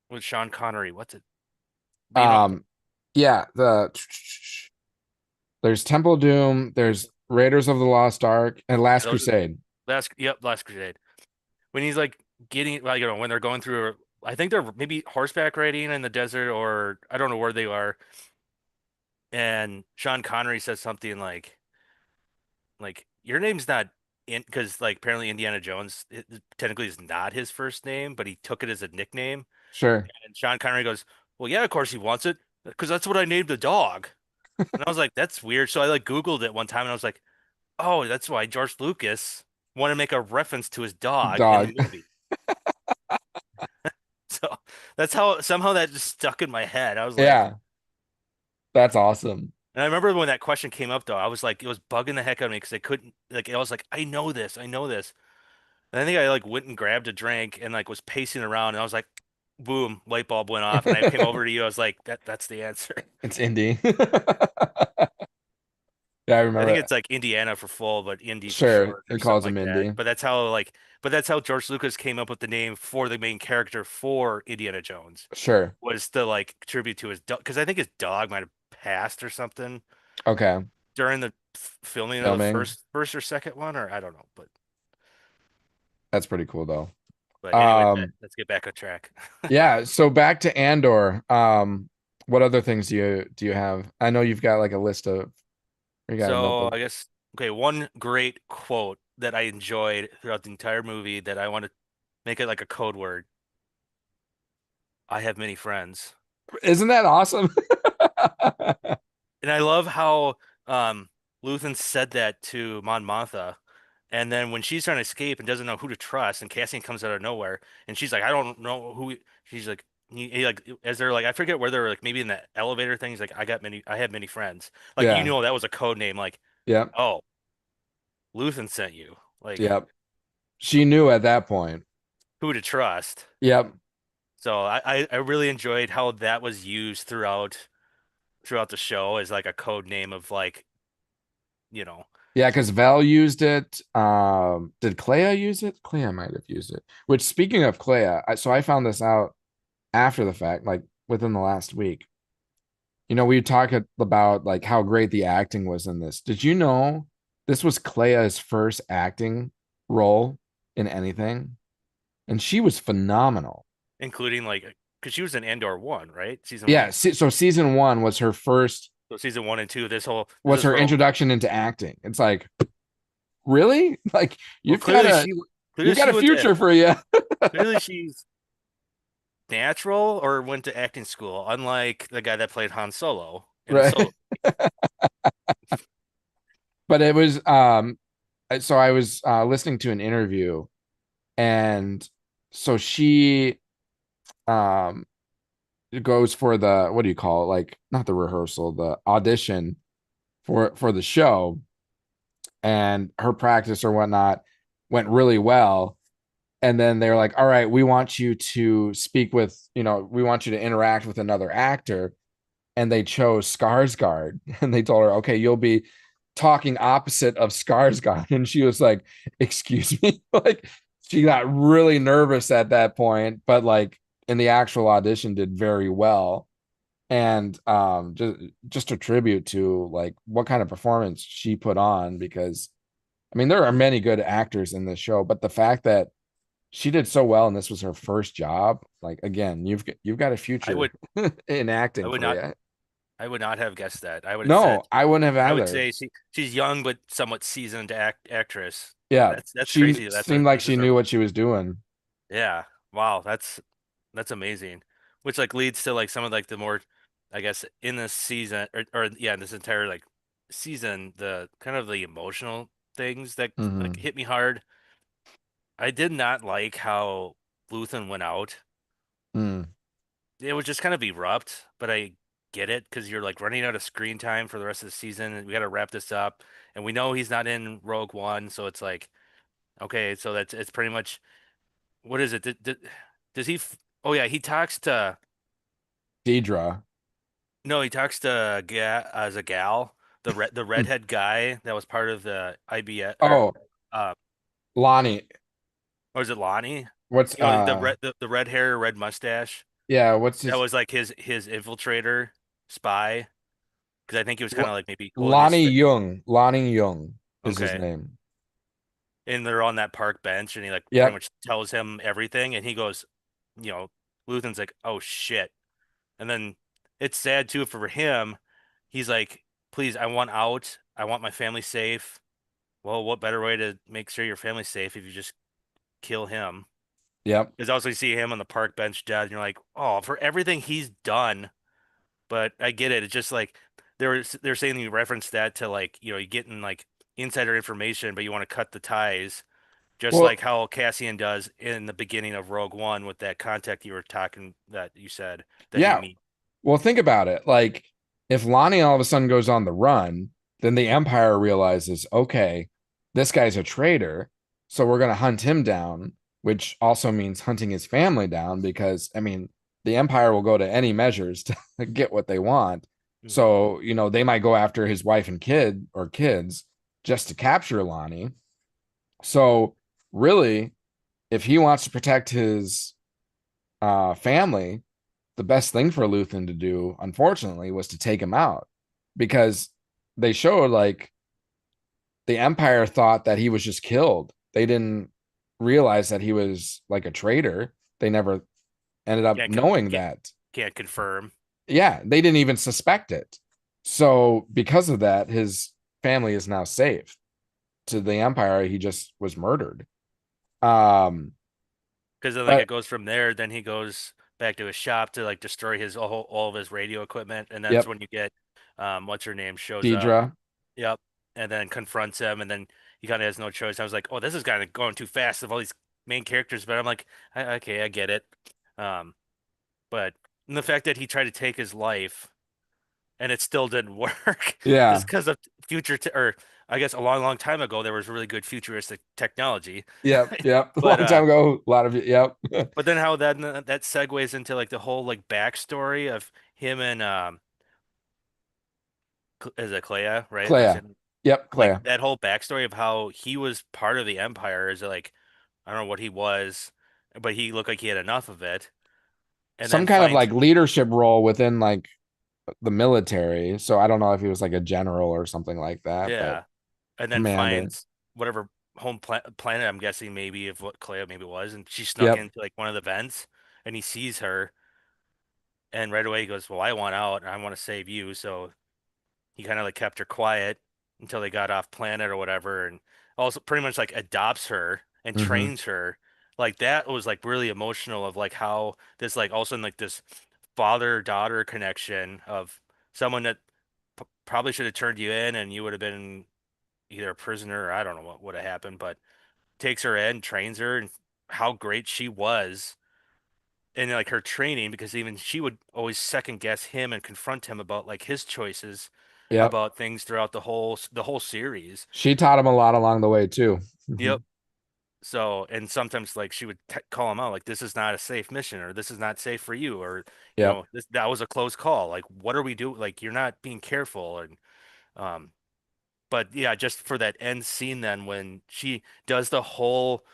With Sean Connery. What's it? But you know, Yeah, there's Temple of Doom, there's Raiders of the Lost Ark, and Last those Crusade. Last Crusade. When he's like getting like when they're going through, I think they're maybe horseback riding in the desert or I don't know where they are. And Sean Connery says something like your name's not. in because like apparently Indiana Jones technically is not his first name, but he took it as a nickname. Sure. And Sean Connery goes, "Well, yeah, of course he wants it because that's what I named the dog." And I was like, "That's weird." So I like Googled it one time, and I was like, "Oh, that's why George Lucas wanted to make a reference to his dog in the Dog. movie." So that's how somehow that just stuck in my head. I was like, Yeah, that's awesome. and I remember when that question came up though, I was like, it was bugging the heck out of me because I couldn't like I was like, I know this, I know this. And I think I like went and grabbed a drink and like was pacing around and I was like, boom, light bulb went off and I came over to you. I was like, that's the answer. It's indie. Yeah, I I think remember. it's like Indiana for full, but Indy for Sure, short or it something calls him like that. indie. But that's how George Lucas came up with the name for the main character for Indiana Jones Sure. was to like tribute to his dog because I think his dog might have passed or something Okay. during the filming of the Filming. first or second one, or I don't know. That's pretty cool though. But anyway, Um, let's get back on track. yeah, so back to Andor. What other things do you have? I know you've got like a list of you got a So notebook. I guess okay, one great quote that I enjoyed throughout the entire movie that I want to make it like a code word. I have many friends. Isn't that awesome? And I love how Luthen said that to Mon Mothma. And then when she's trying to escape and doesn't know who to trust, and Cassian comes out of nowhere, and she's like, I don't know who. She's like, he like as they're like, I forget where they're like, maybe in the elevator thing. He's like, I have many friends. Like you Yeah. know that was a code name. Like, Yep. oh, Luthen sent you. Like Yep. She knew at that point. who to trust. Yep. So I really enjoyed how that was used throughout the show as like a code name of like, you know, Yeah, because Val used it. Did Clea use it? Clea might have used it. Which, speaking of Clea, so I found this out after the fact, like within the last week. We talked about like how great the acting was in this. Did you know this was Clea's first acting role in anything? And she was phenomenal. including like because she was in Andor 1, right? Season Yeah, 1. so season one was her first, So season 1 and 2, this was is her her own. introduction into acting. It's like, really? Like Well, you've clearly got she a went to future for you. clearly she's natural or went to acting school, unlike the guy that played Han Solo in the Right. Solo. But it was so I was listening to an interview, and so she um goes for the, what do you call it, like not the rehearsal, the audition for the show, and her practice or whatnot went really well. And then they're like, all right, we want you to speak with, we want you to interact with another actor. And they chose Skarsgård. And they told her, okay, you'll be talking opposite of Skarsgård. And she was like, excuse me. Like, she got really nervous at that point, but like in the actual audition did very well. And just a tribute to like what kind of performance she put on, because I mean there are many good actors in this show, but the fact that she did so well and this was her first job, like again, you've got a I future would in I acting would for not you. I would not have guessed that. I would have said No, I wouldn't have I would either. say she's young but somewhat seasoned actress. Yeah, That's she crazy. seemed like This she is her. knew what she was doing. Yeah. Wow, that's amazing. Which like leads to like some of like the more I guess in this season or yeah, in this entire like season, the kind of the emotional things that like Hmm. hit me hard. I did not like how Luthen went out. Mm. It was just kind of erupt, but I get it because you're like running out of screen time for the rest of the season and we got to wrap this up. And we know he's not in Rogue One, so it's like okay, so that's it's pretty much what is it? Does he? Oh yeah, he talks to Deidre. no, he talks to as a gal, the Mm. redhead guy that was part of the IBS Oh, uh Lonnie. or is it Lonnie? What's The red hair, red mustache. yeah, what's That his was like his infiltrator spy because I think he was kind L- of like maybe holding his Lonnie thing. Young. Lonnie Young is his Okay. name. And they're on that park bench and he like pretty Yep. much tells him everything and he goes, you know, Luthen's like, "Oh shit." And then it's sad too for him. He's like, "Please, I want out. I want my family safe." well, what better way to make sure your family's safe if you just kill him? Yep. Because also you see him on the park bench dead, and you're like, oh, for everything he's done. But I get it. It's just like they're saying you reference that to like, you getting like insider information, but you want to cut the ties, just like Well, how Cassian does in the beginning of Rogue One with that contact you were talking that you said that he yeah. meet. Well, think about it. Like, if Lonnie all of a sudden goes on the run, then the Empire realizes, okay, this guy's a traitor. So we're going to hunt him down, which also means hunting his family down because, I mean, the Empire will go to any measures to get what they want. Hmm. So, they might go after his wife and kid or kids just to capture Lonnie. So, really, if he wants to protect his family, the best thing for Luthen to do, unfortunately, was to take him out because they showed like the Empire thought that he was just killed. They didn't realize that he was like a traitor. They never ended up Can't con knowing can't, that. can't confirm Yeah, they didn't even suspect it. So, because of that, his family is now safe. To the Empire, he just was murdered. Um, because then like but it goes from there. Then he goes back to his shop to like destroy his all of his radio equipment, and that's yep, when you get what's her name shows up. Deidre. Yep. And then confronts him, and then he kind of has no choice. I was like, oh, this is kind of going too fast of all these main characters, but I'm like, okay, I get it. Um, but the fact that he tried to take his life and it still didn't work Yeah. just because of or I guess a long, long time ago there was really good futuristic technology. Yep. Yep. A But long time ago, a lot of it. Yep. but then how that segues into like the whole like backstory of him and is it Clea, right? That's Clea. it. Yep. Like Clea. that whole backstory of how he was part of the Empire is like I don't know what he was, but he looked like he had enough of it, and Some then kind of finds like leadership role within like the military. So I don't know if he was like a general or something like that, but yeah, and then commander. finds whatever planet I'm guessing maybe of what Clea maybe was, and she snuck Yep. into like one of the vents, and he sees her, and right away he goes, "Well, I want out, and I want to save you." So he kind of like kept her quiet until they got off planet or whatever, and also pretty much like adopts her and Hmm. trains her. Like that was like really emotional of like how this like also like this father-daughter connection of someone that p probably should have turned you in and you would have been either a prisoner or I don't know what would have happened, but takes her in, trains her, and how great she was in like her training because even she would always second guess him and confront him about like his choices Yep. about things throughout the whole series. She taught him a lot along the way too. Yep. So, and sometimes like she would call him out like this is not a safe mission or this is not safe for you or Yep. that was a close call. Like what are we doing? Like you're not being careful and um but yeah, just for that end scene then when she does the whole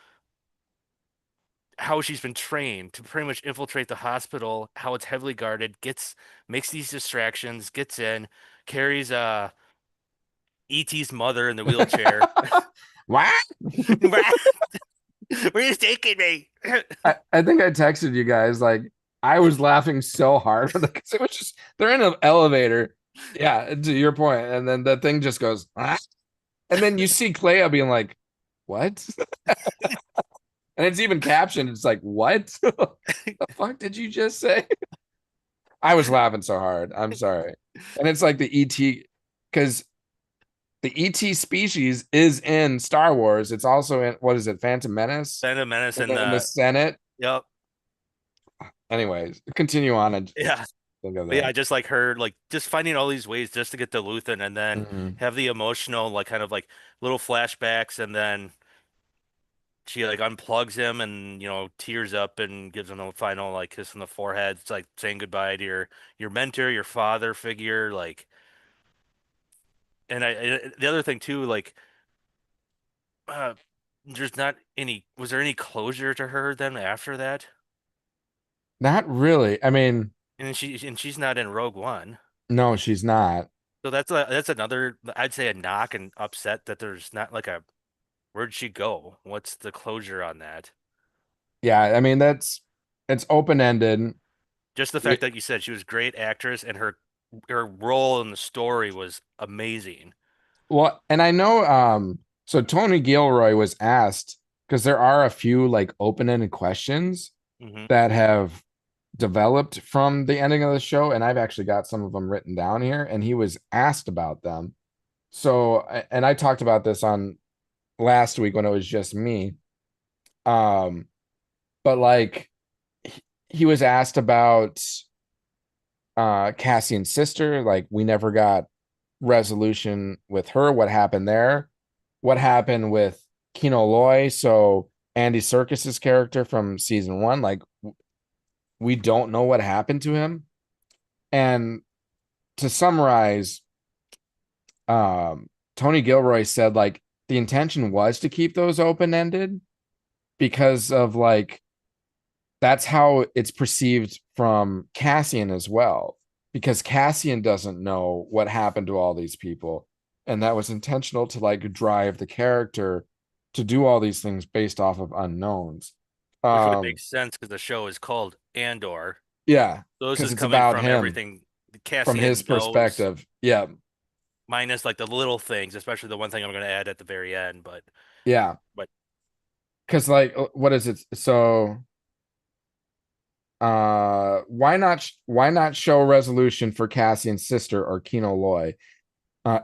how she's been trained to pretty much infiltrate the hospital, how it's heavily guarded, makes these distractions, gets in, carries ET's mother in the wheelchair. What? Where are you taking me? I think I texted you guys like I was laughing so hard because it was just they're in an elevator. Yeah, to your point, and then the thing just goes, "Ah." And then you see Clea being like, "What?" And it's even captioned. It's like, "What the fuck did you just say?" I was laughing so hard. I'm sorry. And it's like the ET because the ET species is in Star Wars. It's also in what is it, Phantom Menace Phantom Menace in and the Senate. yep, Anyways, continue on and yeah. think of But yeah, that. I just like her, like just finding all these ways just to get to Luthen and then Mhm. have the emotional, like kind of like little flashbacks, and then she like unplugs him and tears up and gives him a final like kiss on the forehead. It's like saying goodbye to your mentor, your father figure, like. And the other thing too, like, uh, there's not any. Was there any closure to her then after that? Not really. I mean, And she's not in Rogue One. no, she's not. So that's another, I'd say a knock and upset that there's not like a where'd she go? What's the closure on that? Yeah, I mean that's it's open ended. Just the fact that you said she was a great actress and her role in the story was amazing. Well, and I know So Tony Gilroy was asked, because there are a few like open-ended questions Hmm. that have developed from the ending of the show, and I've actually got some of them written down here, and he was asked about them. So, and I talked about this on last week when it was just me. Um, but like he was asked about Cassian's sister, like we never got resolution with her. What happened there? What happened with Kino Loy? So Andy Serkis's character from season one, like we don't know what happened to him. And to summarize, Tony Gilroy said like the intention was to keep those open ended because of like that's how it's perceived from Cassian as well, because Cassian doesn't know what happened to all these people. And that was intentional to like drive the character to do all these things based off of unknowns. Which would Um, make sense because the show is called Andor. yeah, So this because is it's coming about from him everything from his Cassian knows, perspective. Yeah, minus like the little things, especially the one thing I'm going to add at the very end. yeah. But Because like, what is it? So why not show resolution for Cassian's sister or Kino Loy?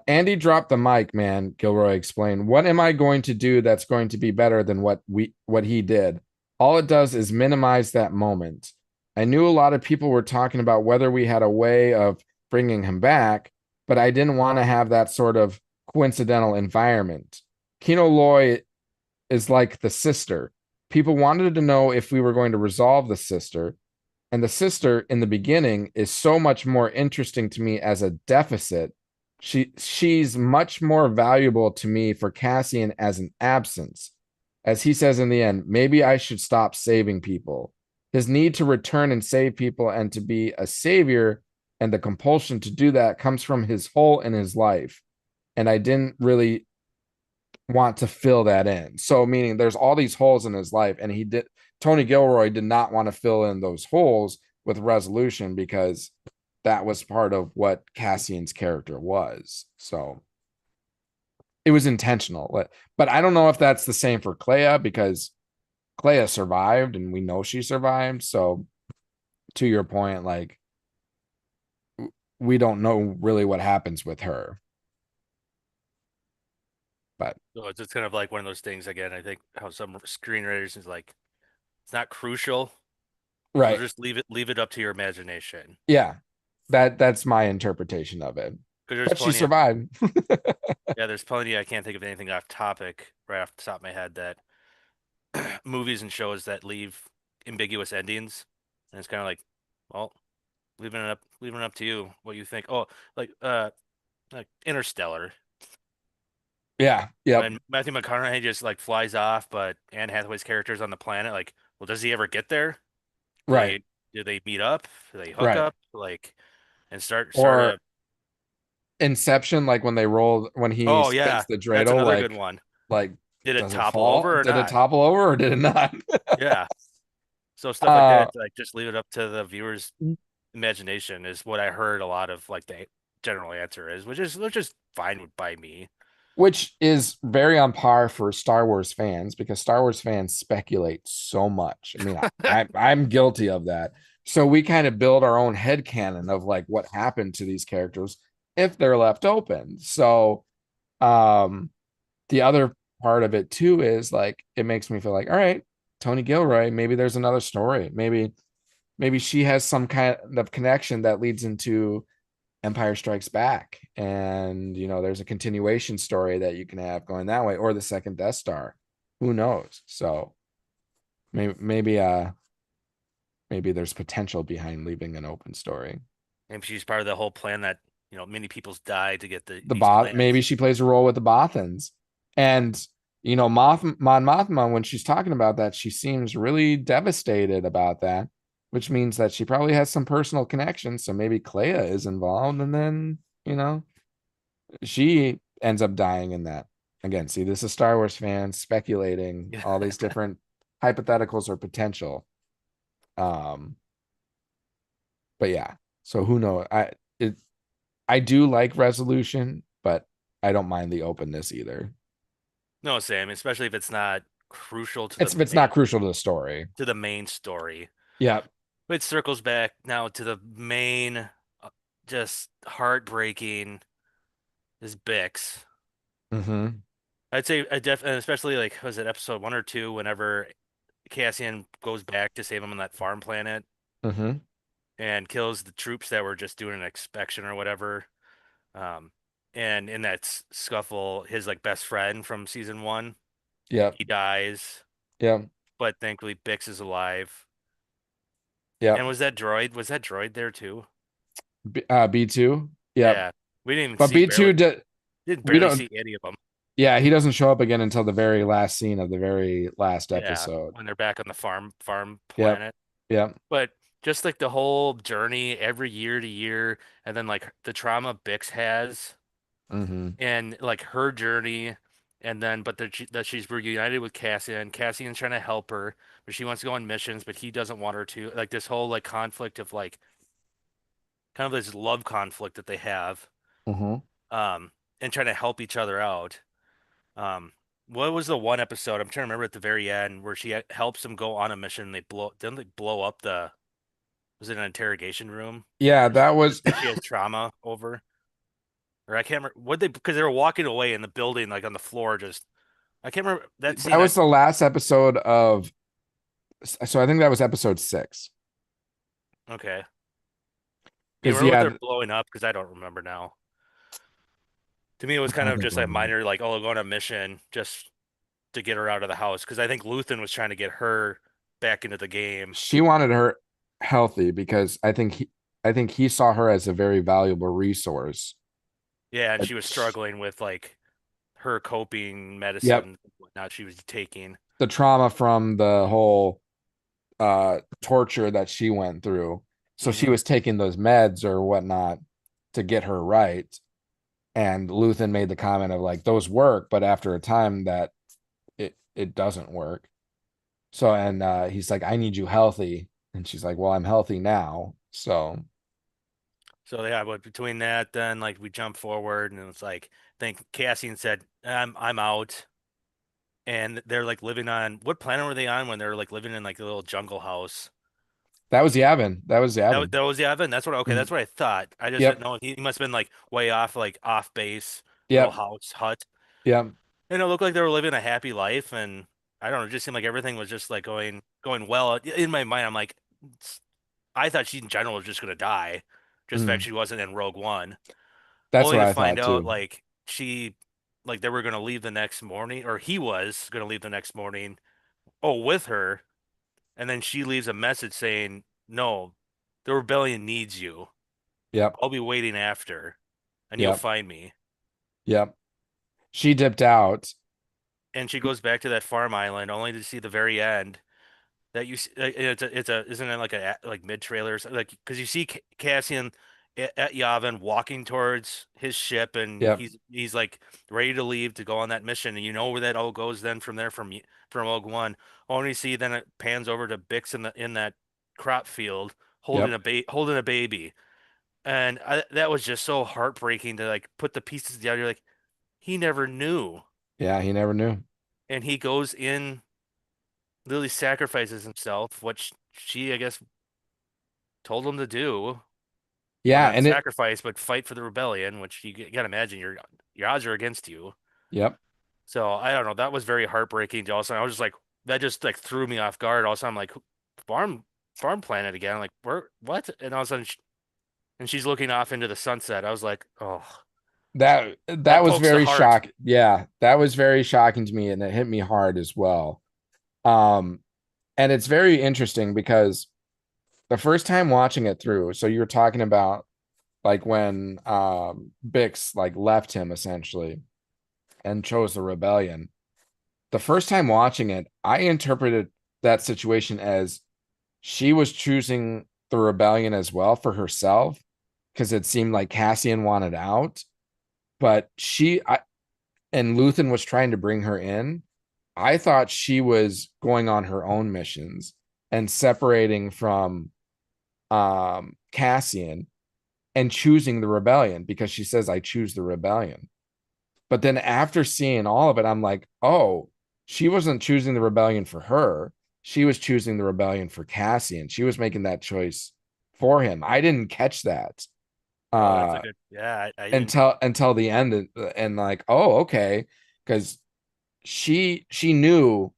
Andy dropped the mic, man, Gilroy explained. What am I going to do that's going to be better than what he did? All it does is minimize that moment. I knew a lot of people were talking about whether we had a way of bringing him back, but I didn't want to have that sort of coincidental environment. Kino Loy is like the sister. People wanted to know if we were going to resolve the sister, and the sister in the beginning is so much more interesting to me as a deficit. She's much more valuable to me for Cassian as an absence. As he says in the end, maybe I should stop saving people. His need to return and save people and to be a savior and the compulsion to do that comes from his hole in his life. And I didn't really want to fill that in. So meaning there's all these holes in his life, and Tony Gilroy did not want to fill in those holes with resolution because that was part of what Cassian's character was. So it was intentional. But I don't know if that's the same for Clea because Clea survived and we know she survived. So to your point, like we don't know really what happens with her. But so it's just kind of like one of those things again. I think how some screenwriters is like it's not crucial, so right. just leave it up to your imagination. Yeah. That's my interpretation of it. Because there's But she plenty of survived. yeah, there's plenty. I can't think of anything off topic right off the top of my head that movies and shows that leave ambiguous endings, and it's kind of like, well, leaving it up to you what you think. Oh, like Interstellar Yeah. Yep. when Matthew McConaughey just like flies off, but Anne Hathaway's character is on the planet. Like, well, does he ever get there? Do Right. they do they meet up? Do they hook Right. up? Like, and start Or a Inception, like when he oh spins yeah, the that's dreidel, another good one. like Did it does it topple fall? over or Did it not? topple over or did it not? Yeah. So stuff like uh that, like just leave it up to the viewer's imagination is what I heard a lot of like the general answer is, which is fine by me. which is very on par for Star Wars fans because Star Wars fans speculate so much. I mean, I'm guilty of that. So we kind of build our own head canon of like what happened to these characters if they're left open. So um the other part of it too is like it makes me feel like, all right, Tony Gilroy, maybe there's another story. Maybe she has some kind of connection that leads into Empire Strikes Back. And there's a continuation story that you can have going that way, or the second Death Star. Who knows? So maybe there's potential behind leaving an open story. Maybe she's part of the whole plan that, many people's died to get The these bot maybe plans. she plays a role with the Bothans. And Mon Mothma, when she's talking about that, she seems really devastated about that, which means that she probably has some personal connections. So maybe Clea is involved, and then she ends up dying in that. Again, see, this is Star Wars fans speculating Yeah. all these different hypotheticals or potential. Um, but yeah, so who knows? I do like resolution, but I don't mind the openness either. No, same, especially if it's not crucial It's not crucial to the story. to the main story. Yeah. It circles back now to the main, just heartbreaking is Bix. Mm-hmm. I'd say and especially like was it episode 1 or 2 whenever Cassian goes back to save him on that farm planet Mm-hmm. and kills the troops that were just doing an inspection or whatever. Um, and in that scuffle, his like best friend from season 1, Yep. he dies, Yep. but thankfully Bix is alive. And Yep. was that droid there too? B2. Yep. Yeah. We didn't even But see B2 barely did didn't we barely don't see any of them. yeah, he doesn't show up again until the very last scene of the very last Yeah, episode. when they're back on the farm Yep. planet. Yep. But just like the whole journey every year to year, and then like the trauma Bix has, Mm-hmm. and like her journey, and then that she's reunited with Cassian. Cassian's trying to help her, but she wants to go on missions, but he doesn't want her to. Like this whole like conflict of like kind of this love conflict that they have, Mm-hmm. um, and trying to help each other out. Um, what was the one episode I'm trying to remember at the very end where she helps them go on a mission and didn't they blow up the was it an interrogation room Yeah, that was that she has trauma over? Or I can't remember what they because they were walking away in the building like on the floor just I can't remember that that scene. was the last episode of so I think that was episode 6. Okay. Do you Because remember what yeah, they're blowing up? Because I don't remember now. To me, it was what kind are of they just a blowing up? minor like, oh, go on a mission just to get her out of the house. Because I think Luthen was trying to get her back into the game. She wanted her healthy because I think he saw her as a very valuable resource. Yeah, and But she was struggling with like her coping yep, medicine, whatnot she was taking. the trauma from the whole torture that she went through. So she Hmm. was taking those meds or whatnot to get her right. And Luthen made the comment of like those work, but after a time that it doesn't work. So and he's like, I need you healthy. And she's like, well, I'm healthy now. So So yeah, but between that, then like we jump forward and it's like I think Cassian said, I'm out. And they're like living on what planet were they on when they're like living in like a little jungle house? that was Yavin. That was Yavin. That was the Evan. Mhm. That's what I thought. I just didn't Yep. know. He must have been like way off, like off base, little Yep. house hut. Yep. And it looked like they were living a happy life. And I don't know, it just seemed like everything was just like going well. In my mind, I'm like, I thought she in general was just gonna die, just the fact Mm. she wasn't in Rogue One. That's Only what to I find thought out too. like like they were gonna leave the next morning, or he was gonna leave the next morning. Oh, with her. And then she leaves a message saying, "No, the rebellion needs you. Yep. I'll be waiting after, and you'll Yep. find me." Yep. She dipped out. And she goes back to that farm island only to see the very end that it's a isn't it like like mid trailers like because you see Cassian at Yavin walking towards his ship and Yep. he's like ready to leave to go on that mission and you know where that all goes then from there from Rogue One. Only see then it pans over to Bix in that crop field Yep. holding a baby. And that was just so heartbreaking to like put the pieces together. You're like, he never knew. Yeah, he never knew. And he goes in, literally sacrifices himself, which she, I guess, told him to do. Well, Yeah, not and it sacrifice, but fight for the rebellion, which you gotta imagine your odds are against you. yep. So I don't know. That was very heartbreaking to also. I was just like, that just like threw me off guard. Also, I'm like, farm farm planet again. I'm like, where what? And all of a sudden, and she's looking off into the sunset. I was like, oh, That that was pokes the very heart. shocking. Yeah, that was very shocking to me and it hit me hard as well. Um and it's very interesting because the first time watching it through, so you were talking about like when Bix like left him essentially and chose the rebellion. The first time watching it, I interpreted that situation as she was choosing the rebellion as well for herself because it seemed like Cassian wanted out, but and Luthen was trying to bring her in. I thought she was going on her own missions and separating from Cassian and choosing the rebellion because she says, I choose the rebellion. But then after seeing all of it, I'm like, oh, she wasn't choosing the rebellion for her. She was choosing the rebellion for Cassian. She was making that choice for him. I didn't catch that Oh, that's a uh good. Yeah, I didn't. until the end, and like, oh, okay. Because she knew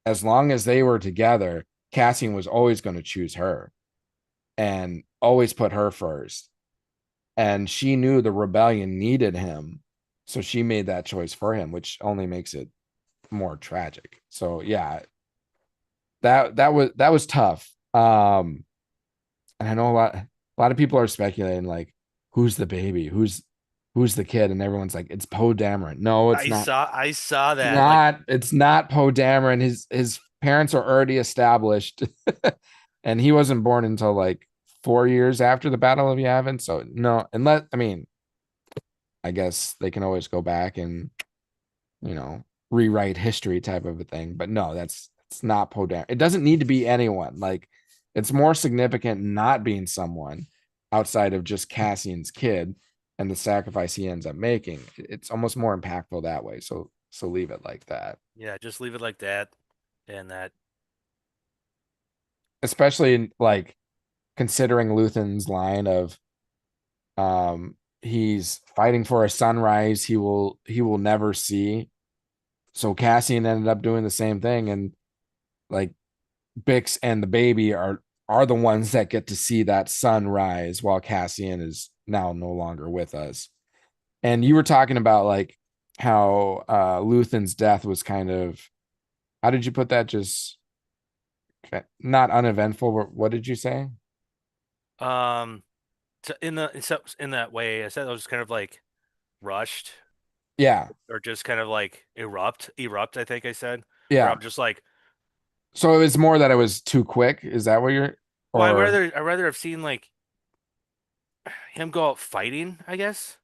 as long as they were together, Cassian was always going to choose her and always put her first. And she knew the rebellion needed him. So she made that choice for him, which only makes it more tragic. So yeah, that was tough. And I know a lot of people are speculating like who's the baby, who's the kid, and everyone's like it's Poe Dameron. No, it's not. I saw It's that. Like, not. It's not Poe Dameron. His parents are already established, and he wasn't born until like 4 years after the Battle of Yavin. So no, unless I mean, I guess they can always go back and rewrite history type of a thing. But no, that's it's not Poe Dameron. It doesn't need to be anyone. Like it's more significant not being someone outside of just Cassian's kid and the sacrifice he ends up making. It's almost more impactful that way. So leave it like that. yeah, just leave it like that, and that. Especially like considering Luthen's line of he's fighting for a sunrise he will never see. So Cassian ended up doing the same thing, and like Bix and the baby are the ones that get to see that sunrise while Cassian is now no longer with us. And you were talking about like how Luthen's death was kind of, how did you put that? Just not uneventful. What did you say? Um, in that way, I said it was kind of like rushed Yeah. or just kind of like erupt. I think I said where Yeah. I'm just like, So it was more that it was too quick. Is that what you're, well, or I'd rather have seen like him go out fighting, I guess,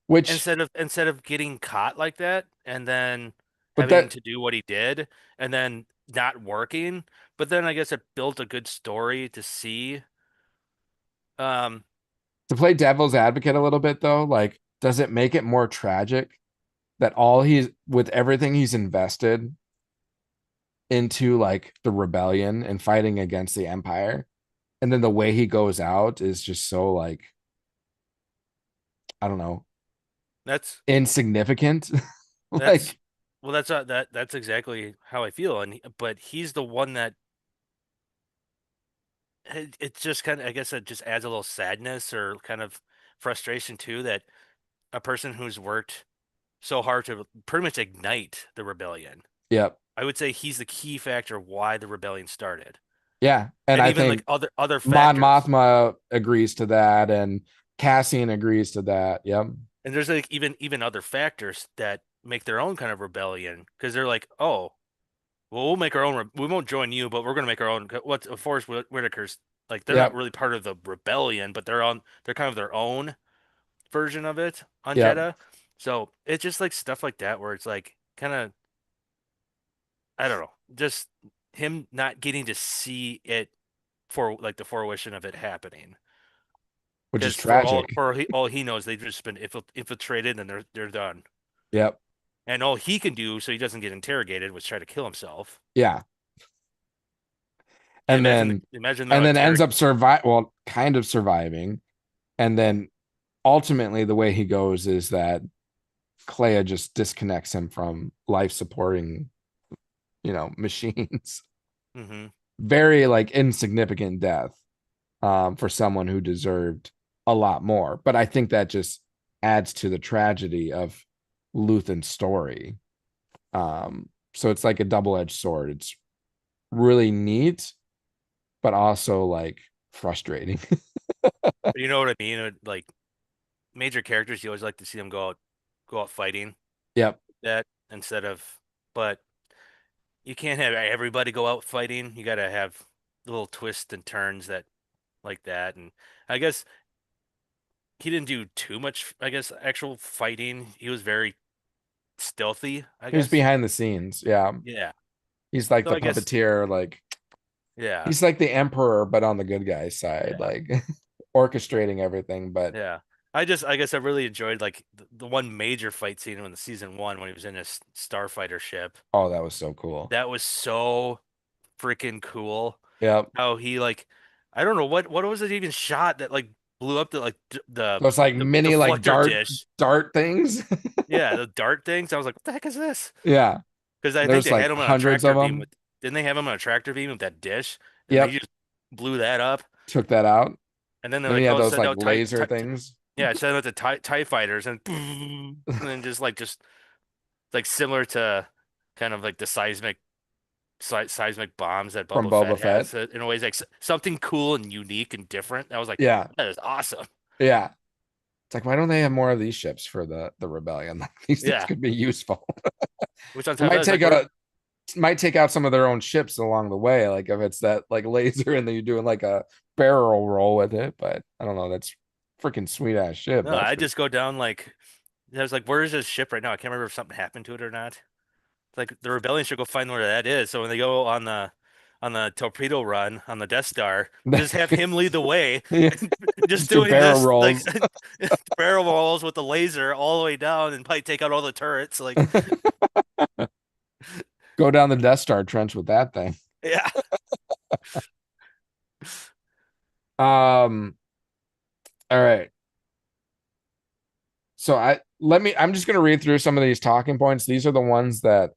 which, instead of getting caught like that and then but having that to do what he did and then not working. But then I guess it built a good story to see. Um, to play devil's advocate a little bit though, like, does it make it more tragic that all he's with everything he's invested into like the rebellion and fighting against the empire, and then the way he goes out is just so like, I don't know, that's insignificant. that's Like, well, that's exactly how I feel. But he's the one that it just kind of, I guess it just adds a little sadness or kind of frustration too that a person who's worked so hard to pretty much ignite the rebellion. yep. I would say he's the key factor why the rebellion started. Yeah. And And I even like think other Mon factors. Mothma agrees to that, and Cassian agrees to that. Yep. And there's like even other factors that make their own kind of rebellion because they're like, "Oh, well, we'll make our own. We won't join you, but we're going to make our own." What's Forrest Whitaker's like? They're not Yep. really part of the rebellion, but they're kind of their own version of it on Yep. Jeddah. So it's just like stuff like that where it's like kind of, I don't know, just him not getting to see it for like the fruition of it happening. Which is Because tragic. all he knows, they've just been infiltrated and they're done. Yep. And all he can do so he doesn't get interrogated was try to kill himself. Yeah. And And then imagine the and amount of then ends terror. up kind of surviving. And then ultimately the way he goes is that Clea just disconnects him from life supporting, machines. Hmm. Very like insignificant death for someone who deserved a lot more. But I think that just adds to the tragedy of Luthen's story. So it's like a double-edged sword. It's really neat, but also like frustrating. You know what I mean? Like major characters, you always like to see them go out fighting Yep. that instead of, but you can't have everybody go out fighting. You got to have little twists and turns that like that. And I guess he didn't do too much, I guess, actual fighting. He was very stealthy, I He was guess. behind the scenes. Yeah. Yeah. He's like So the I guess, puppeteer, like yeah, he's like the emperor, but on the good guy's side, yeah, like orchestrating everything. But yeah. I guess I really enjoyed like the one major fight scene in the season one when he was in his starfighter ship. Oh, that was so cool. That was so freaking cool. Yep. How he like, I don't know what was it even shot that like blew up the like Those like the mini like deflector dart dish. dart things. Yeah, the dart things. I was like, what the heck is this? Yeah. Because I think There's they had like him on a hundreds of tractor beam them. with, didn't they have him on a tractor beam with that dish? And they Yep. just blew that up. Took that out. And then they're Then like, you had oh, those send like out laser things yeah, send out the TIE fighters and then just like similar to kind of like the seismic bombs that from Boba Boba Fett Fett. has in a way, like something cool and unique and different. I was like, Yeah. that is awesome. Yeah. It's like, why don't they have more of these ships for the rebellion? Like these things Yeah. could be useful. Which on It top of might that is take like we're out some of their own ships along the way. Like if it's that like laser and then you're doing like a barrel roll with it. But I don't know. That's freaking sweet ass ship. no, That's I for just go down like I was like, where is this ship right now? I can't remember if something happened to it or not. Like the rebellion should go find where that is. So when they go on the torpedo run on the Death Star, sure. just have him lead the way, Yeah. just Just do doing barrel this like rolls. barrel rolls with the laser all the way down and probably take out all the turrets. Like, Go down the Death Star trench with that thing. yeah. Um, all right. So I'm just gonna read through some of these talking points. These are the ones that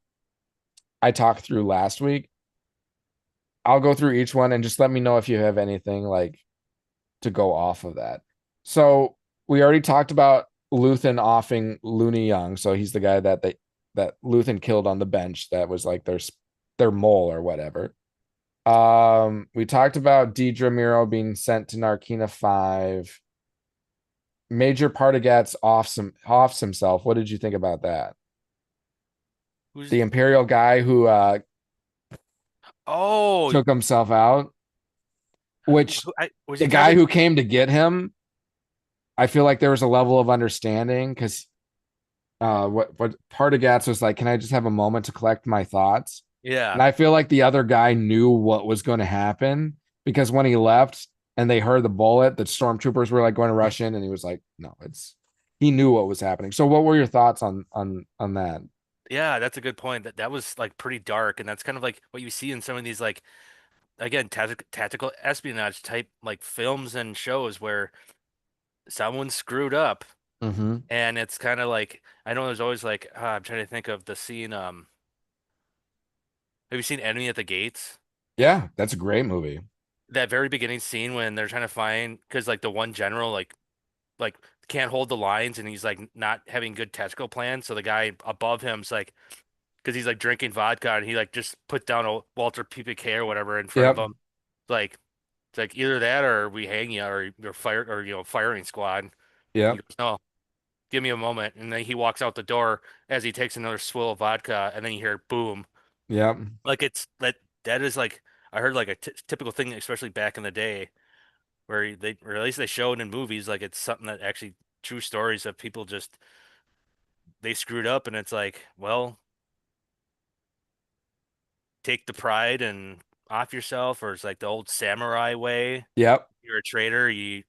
I talked through last week. I'll go through each one and just let me know if you have anything like to go off of that. So we already talked about Luthen offing Looney Young. So he's the guy that Luthen killed on the bench that was like their mole or whatever. We talked about Deidre Miro being sent to Narkina 5. Major Partagat's offs himself. What did you think about that? Who's The Imperial guy who oh took himself out, which was he the kind guy of who came to get him, I feel like there was a level of understanding because what Partagat's was like, can I just have a moment to collect my thoughts? yeah. And I feel like the other guy knew what was going to happen because when he left and they heard the bullet, the stormtroopers were like going to rush in, and he was like, no, he knew what was happening. So what were your thoughts on that? Yeah, that's a good point. That was like pretty dark, and that's kind of like what you see in some of these like again tactical espionage type like films and shows where someone screwed up, Mm-hmm. and it's kind of like I know there's always like I'm trying to think of the scene. Have you seen Enemy at the Gates? Yeah, that's a great movie. That very beginning scene when they're trying to find because like the one general like can't hold the lines and he's like not having good tactical plans, so the guy above him's like because he's like drinking vodka and he like just put down a Walter PPK or whatever in front of Yep. him. Like it's like either that or we hang you or you're fired or firing squad. And he Yep. goes, no, give me a moment. And then he walks out the door as he takes another swill of vodka and then you hear boom. Yep. Like it's that is like I heard like a t typical thing, especially back in the day, where they or at least they showed in movies like it's something that actually true stories of people just they screwed up and it's like, well, take the pride and off yourself, or it's like the old samurai way. Yep. You're a traitor, you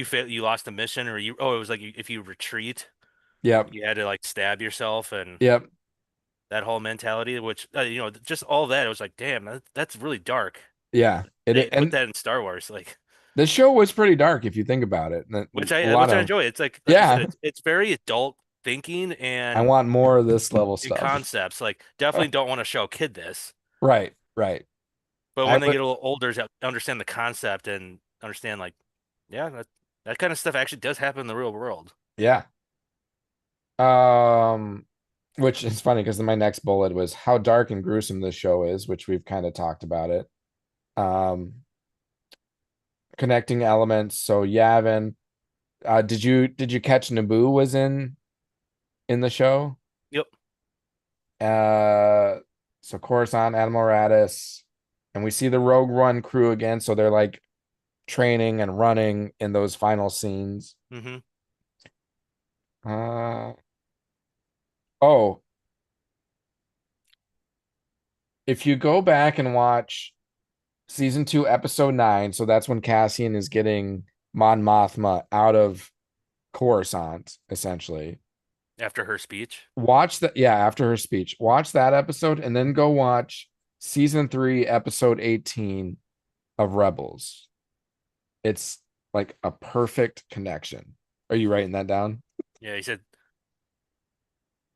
fail, you lost the mission, or it was like if you retreat, Yep. you had to like stab yourself and Yep. that whole mentality, which just all that, it was like, damn, that's really dark. Yeah. They put And that in Star Wars, like the show was pretty dark if you think about it. A lot which I of enjoy. It's like you said, yeah. it's very adult thinking I and want more of this level in stuff. concepts. Like definitely don't want to show a kid this, Right. Right. but I when they would. get a little older, to understand the concept and understand like, yeah, that kind of stuff actually does happen in the real world. Yeah. Um, which is funny because my next bullet was how dark and gruesome this show is, which we've kind of talked about it. Um, Connecting elements. So Yavin, did you catch Naboo was in the show? Yep. Uh, so Coruscant, Admiral Raddus, and we see the Rogue One crew again. So they're like training and running in those final scenes. Hmm. Uh, oh, if you go back and watch season 2, episode 9, so that's when Cassian is getting Mon Mothma out of Coruscant, essentially. After her speech. Watch that, yeah, after her speech. Watch that episode and then go watch season 3, episode 18 of Rebels. It's like a perfect connection. Are you writing that down? Yeah, he said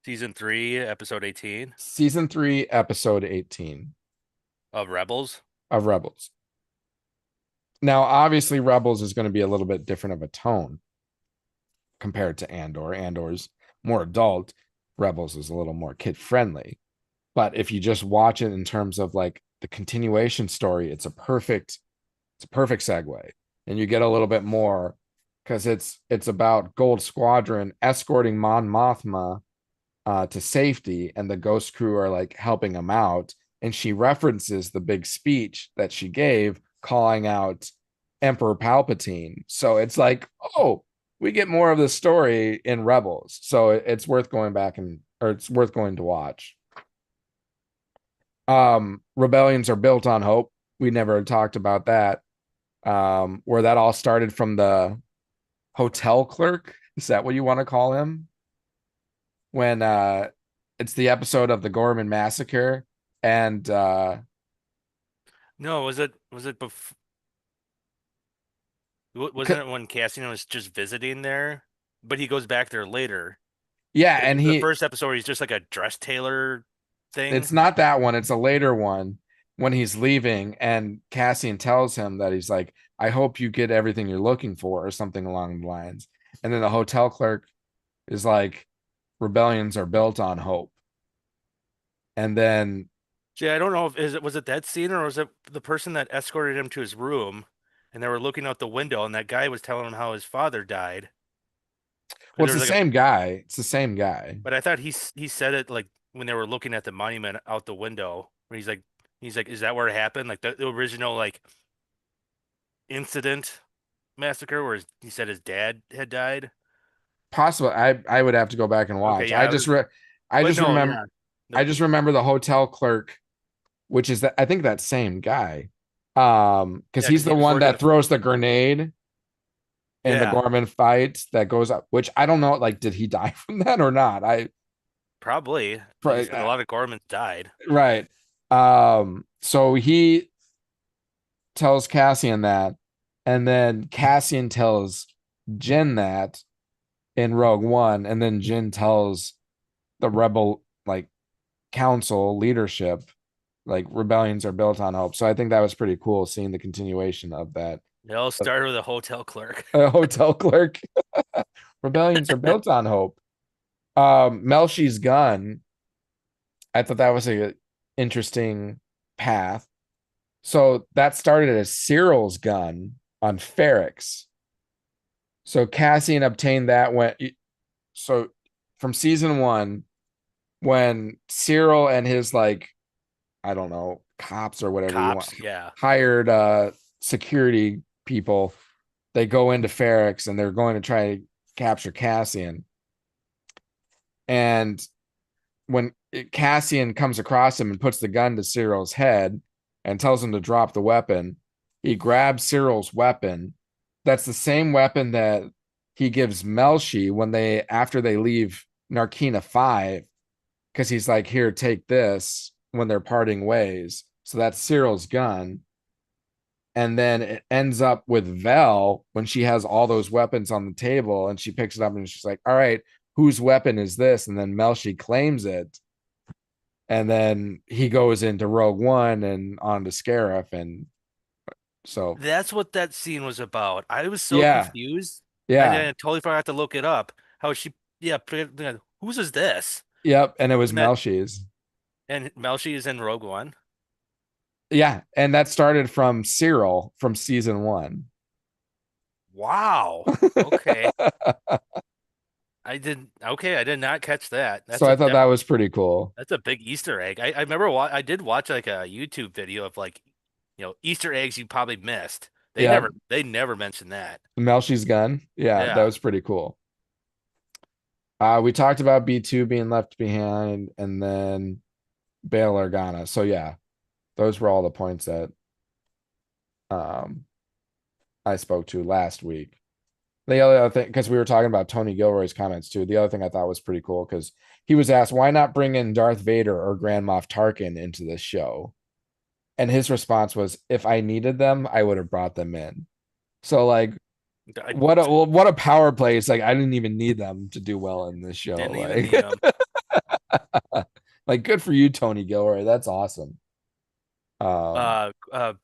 season 3, episode 18 Season 3, episode 18 of Rebels. of Rebels. Now, obviously, Rebels is going to be a little bit different of a tone compared to Andor. Andor's more adult. Rebels is a little more kid friendly. But if you just watch it in terms of like the continuation story, it's a perfect segue. And you get a little bit more because it's about Gold Squadron escorting Mon Mothma to safety, and the Ghost Crew are like helping him out. And she references the big speech that she gave, calling out Emperor Palpatine. So it's like, oh, we get more of the story in Rebels. So it's worth going back or it's worth going to watch. Rebellions are built on hope. We never talked about that. Where that all started from the hotel clerk. Is that what you want to call him? When it's the episode of the Gorman massacre, and No, was it wasn't it when Cassian was just visiting there? But he goes back there later. yeah, But and the he first episode, he's just like a dress tailor thing. it's not that one, it's a later one when he's leaving, and Cassian tells him that he's like, I hope you get everything you're looking for, or something along the lines. And then the hotel clerk is like, rebellions are built on hope. And then See, I don't know if was it that scene or was it the person that escorted him to his room and they were looking out the window and that guy was telling him how his father died. well, Because it's there the was like a same guy. It's the same guy. but I thought he said it like when they were looking at the monument out the window where he's like, is that where it happened? Like the original like incident massacre where he said his dad had died. Possible. I would have to go back and Okay, watch. yeah, I but just no, remember yeah. I The, just remember the hotel clerk, which is that I think that same guy. Because yeah, he's because he the was one working that throws the grenade in the yeah, Gorman fight that goes up, which I don't know, like, did he die from that or not? probably. Because a Uh, lot of Gormans died. right. So he tells Cassian that, and then Cassian tells Jin that in Rogue One, and then Jin tells the rebel like council leadership like rebellions are built on hope. So I think that was pretty cool seeing the continuation of that. They all started with a hotel clerk. A hotel clerk. Rebellions are built on hope. Melshi's gun, I thought that was a interesting path. So that started as Cyril's gun on Ferrix. So Cassian obtained that when so from season 1, when Cyril and his like, I don't know, cops or whatever you want, Cops, yeah. hired security people, they go into Ferrix and they're going to try to capture Cassian. And when Cassian comes across him and puts the gun to Cyril's head and tells him to drop the weapon, he grabs Cyril's weapon. That's the same weapon that he gives Melshi when after they leave Narkina 5, because he's like, here, take this when they're parting ways. So that's Cyril's gun. And then it ends up with Vel when she has all those weapons on the table and she picks it up and she's like, all right, whose weapon is this? And then Melshi claims it. And then he goes into Rogue One and on to Scarif. And so, That's what that scene was about. I was so yeah, confused. I yeah, then totally forgot to look it up. How she, yeah, whose is this? yep. And it was And that, Melshi's. and Melshi is in Rogue One. Yeah. And that started from Cyril from season 1. Wow. Okay. I did not catch that. So I thought that was pretty cool. That's a big Easter egg. I remember I did watch like a YouTube video of like, Easter eggs you probably missed. Yeah. They never mentioned that. Melshi's gun. Yeah, that Yeah. was pretty cool. We talked about B2 being left behind and then Bail Organa. So yeah, those were all the points that um I spoke to last week. The other thing, because we were talking about Tony Gilroy's comments too, the other thing I thought was pretty cool because he was asked, why not bring in Darth Vader or Grand Moff Tarkin into this show? And his response was, if I needed them, I would have brought them in. So like I what a power play. It's like I didn't even need them to do well in this show. didn't even Like need them. like good for you, Tony Gilroy. That's awesome.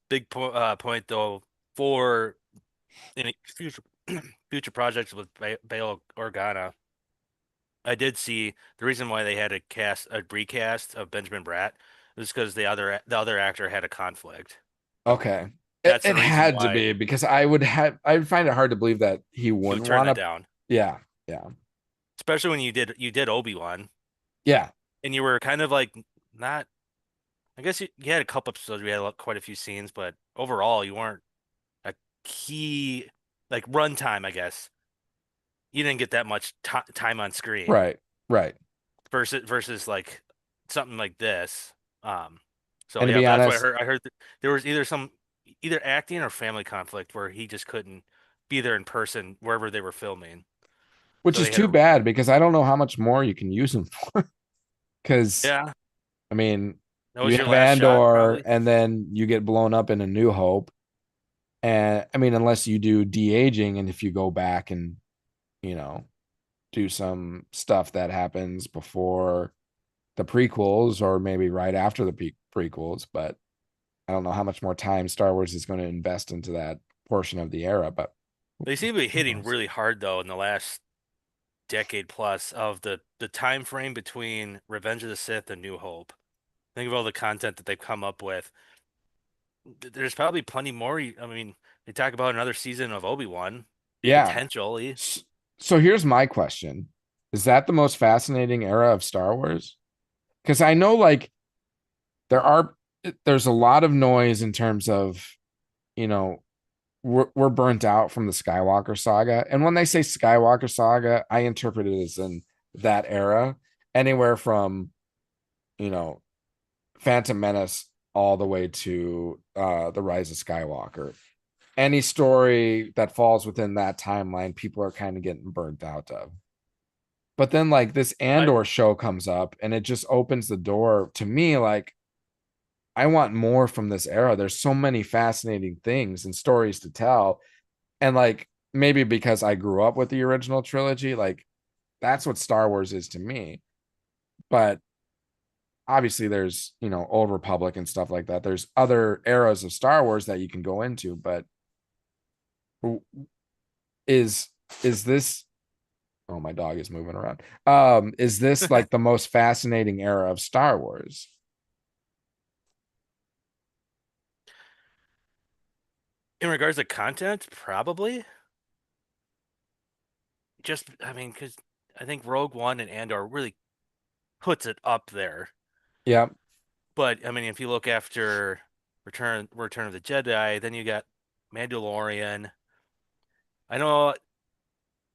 Big point though for any future future projects with Bail Organa. I did see the reason why they had a recast of Benjamin Bratt was because the other actor had a conflict. Okay. It, That's the it reason had to why be because I'd find it hard to believe that he he would wouldn't turn want that to. down, Yeah. Yeah. especially when you did Obi-Wan Yeah. and you were kind of like not. I guess you had a couple episodes. We had quite a few scenes, but overall you weren't a key like runtime. I guess you didn't get that much time on screen. Right. Right. Versus like something like this. Um, so And to yeah, be but that's what I honest, heard. I heard that there was either acting or family conflict where he just couldn't be there in person wherever they were filming. which So is they had too to, bad because I don't know how much more you can use him for. Because yeah, I mean, that was you your have last shot Andor probably. and then you get blown up in A New Hope. And I mean, unless you do de-aging and if you go back and, you know, do some stuff that happens before the prequels or maybe right after the prequels, but I don't know how much more time Star Wars is going to invest into that portion of the era, but They seem to be who hitting knows? really hard though in the last decade plus of the time frame between Revenge of the Sith and New Hope. Think of all the content that they've come up with. There's probably plenty more. I mean, they talk about another season of Obi-Wan Yeah. potentially. So here's my question. Is that the most fascinating era of Star Wars? Because I know like there are there's a lot of noise in terms of, you know, we're burnt out from the Skywalker saga. And when they say Skywalker saga, I interpret it as in that era, anywhere from, you know, Phantom Menace all the way to the Rise of Skywalker. Any story that falls within that timeline, people are kind of getting burnt out of. But then like this I Andor show comes up and it just opens the door to me like I want more from this era. There's so many fascinating things and stories to tell. And like maybe because I grew up with the original trilogy, like that's what Star Wars is to me. But obviously there's, you know, Old Republic and stuff like that. There's other eras of Star Wars that you can go into, but is is this oh my dog is moving around. Is this like the most fascinating era of Star Wars? in regards to content, probably just I mean, because I think Rogue One and Andor really puts it up there. Yeah. But I mean, if you look after Return of the Jedi, then you got Mandalorian. I know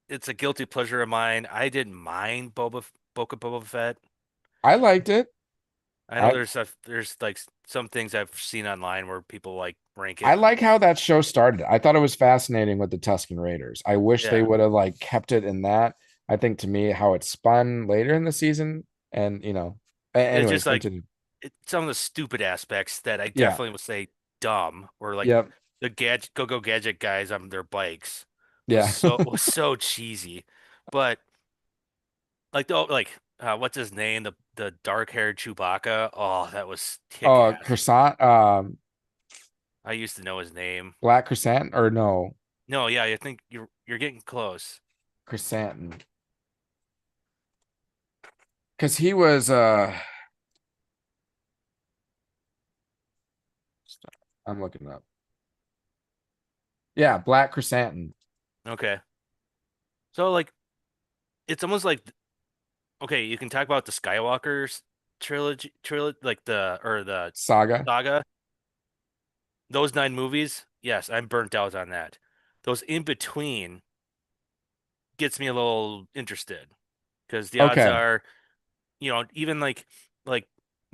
it's a guilty pleasure of mine. I didn't mind Boba Fett. I liked it. I know I there's like some things I've seen online where people like rank I it. like how that show started. I thought it was fascinating with the Tusken Raiders. I wish they Yeah, would have like kept it in that. I think to me how it spun later in the season and you know, it's anyways, just like continue. some of the stupid aspects that I Yeah. definitely would say dumb, or like Yep. the gadget go gadget guys on their bikes Yeah. was so cheesy. But like what's his name? The dark haired Chewbacca. Oh, that was kick Oh, ass. croissant, I used to know his name. black croissant or no, No, yeah, I think you're getting close. croissant. Because he was I'm looking it up. Yeah, black chrysanthemum. Okay. So like it's almost like okay, you can talk about the Skywalker's trilogy like the Saga. saga. Those 9 movies, yes, I'm burnt out on that. Those in between gets me a little interested because the odds Okay. are, even like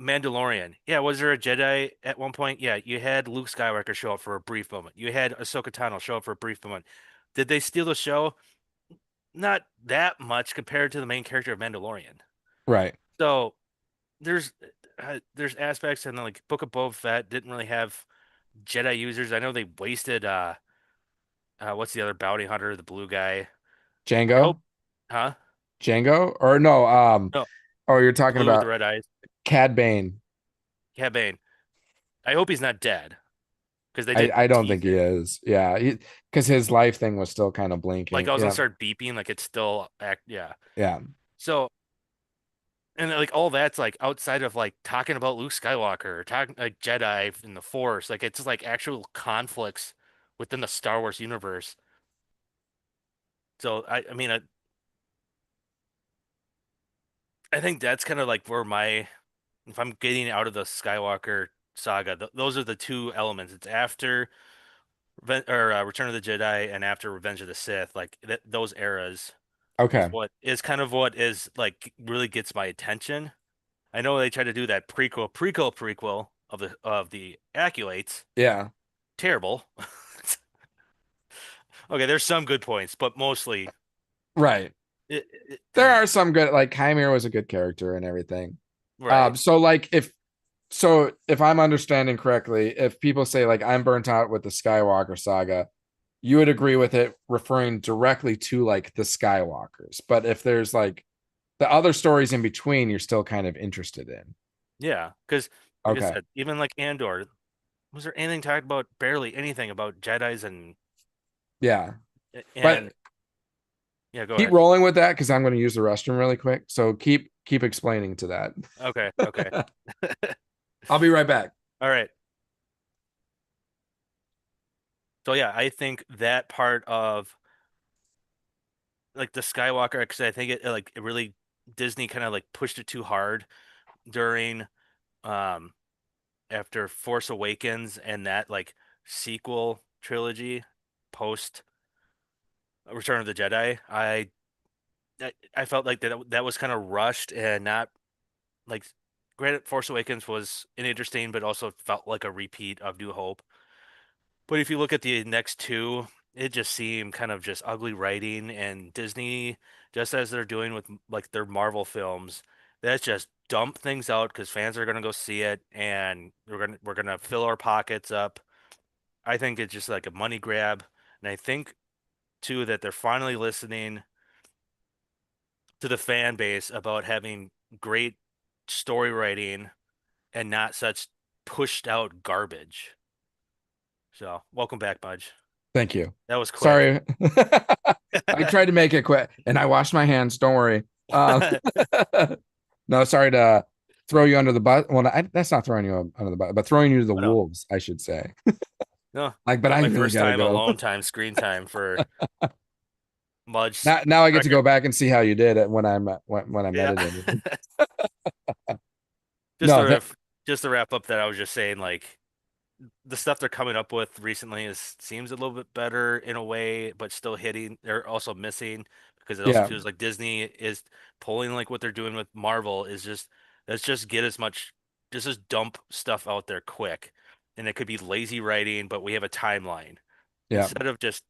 Mandalorian. Yeah, was there a Jedi at one point? Yeah, you had Luke Skywalker show up for a brief moment. You had Ahsoka Tano show up for a brief moment. Did they steal the show? Not that much compared to the main character of Mandalorian. Right. So there's aspects in the like Book of Boba Fett didn't really have Jedi users. I know they wasted what's the other bounty hunter, the blue guy. I Django? hope, huh? Django? Or no, No, oh, you're the talking blue with the about red eyes. Cad Bane. Cad Bane. I hope he's not dead because they I did I don't tease think he it. is. Yeah, because his life thing was still kind of Like blinking. I was gonna Yeah, start beeping, like it's still act. Yeah. yeah, So and like all that's like outside of like talking about Luke Skywalker, or talking like Jedi and the Force. Like it's just like actual conflicts within the Star Wars universe. So I mean I think that's kind of like where my if I'm getting out of the Skywalker saga, those are the two elements. It's after Return of the Jedi and after Revenge of the Sith. Like those eras okay, is kind of what is like really gets my attention. I know they try to do that prequel of the Acolytes. yeah, Terrible. Okay, there's some good points, but mostly right. it There are some good, like Chimera was a good character and everything. right. So like if I'm understanding correctly, if people say like I'm burnt out with the Skywalker saga, you would agree with it referring directly to like the Skywalkers. But if there's like the other stories in between, you're still kind of interested in. Yeah, because like I Okay. said, even like Andor, was there anything talked about? Barely anything about Jedi's Yeah. and But yeah, go keep ahead. rolling with that because I'm going to use the restroom really quick. So keep explaining to Okay, okay. that. I'll be right back. All right. So yeah, I think that part of like the Skywalker, because I think it really Disney kind of like pushed it too hard during um after Force Awakens and that like sequel trilogy post Return of the Jedi. I felt like that was kind of rushed and not like granted Force Awakens was interesting, but also felt like a repeat of New Hope. But if you look at the next two, it just seemed kind of just ugly writing and Disney, just as they're doing with like their Marvel films, that's just dump things out because fans are gonna go see it and we're gonna fill our pockets up. I think it's just like a money grab, and I think too that they're finally listening to the fan base about having great story writing and not such pushed out garbage. So, welcome back, Budge. Thank you. That was quick. Sorry. I tried to make it quick and I washed my hands. Don't worry. No, sorry to throw you under the bus. Well, that's not throwing you under the bus, but throwing you to the Oh no, wolves, I should say. no, Like, but that was I my really first gotta time go. alone time, screen time for Mudge's Now I get to record. go back and see how you did it when I'm Yeah. editing. Just No, to just to wrap up that I was just saying like the stuff they're coming up with recently is seems a little bit better in a way, but still hitting. They're also missing because it also yeah, feels like Disney is pulling like what they're doing with Marvel is just let's just get as much just dump stuff out there quick. And it could be lazy writing, but we have a timeline. yeah, Instead of just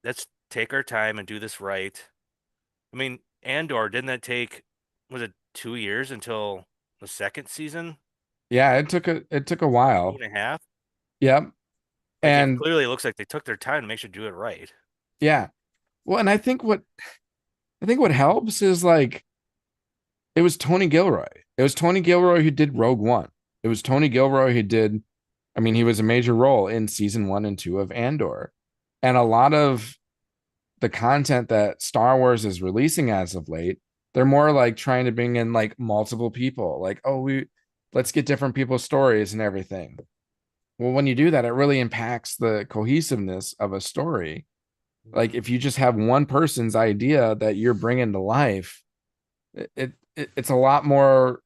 let's take our time and do this right. I mean, Andor, didn't that take was it 2 years until the second season? yeah. It took a Two while. and a half? Yep, Like it and clearly looks like they took their time to make sure to do it right. yeah. Well, and I think what helps is like it was Tony Gilroy. It was Tony Gilroy who did Rogue One. It was Tony Gilroy who did. I mean, he was a major role in season 1 and 2 of Andor, and a lot of the content that Star Wars is releasing as of late, they're more like trying to bring in like multiple people. Like, oh, let's get different people's stories and everything. Well, when you do that, it really impacts the cohesiveness of a story. Like if you just have one person's idea that you're bringing to life, it's a lot more.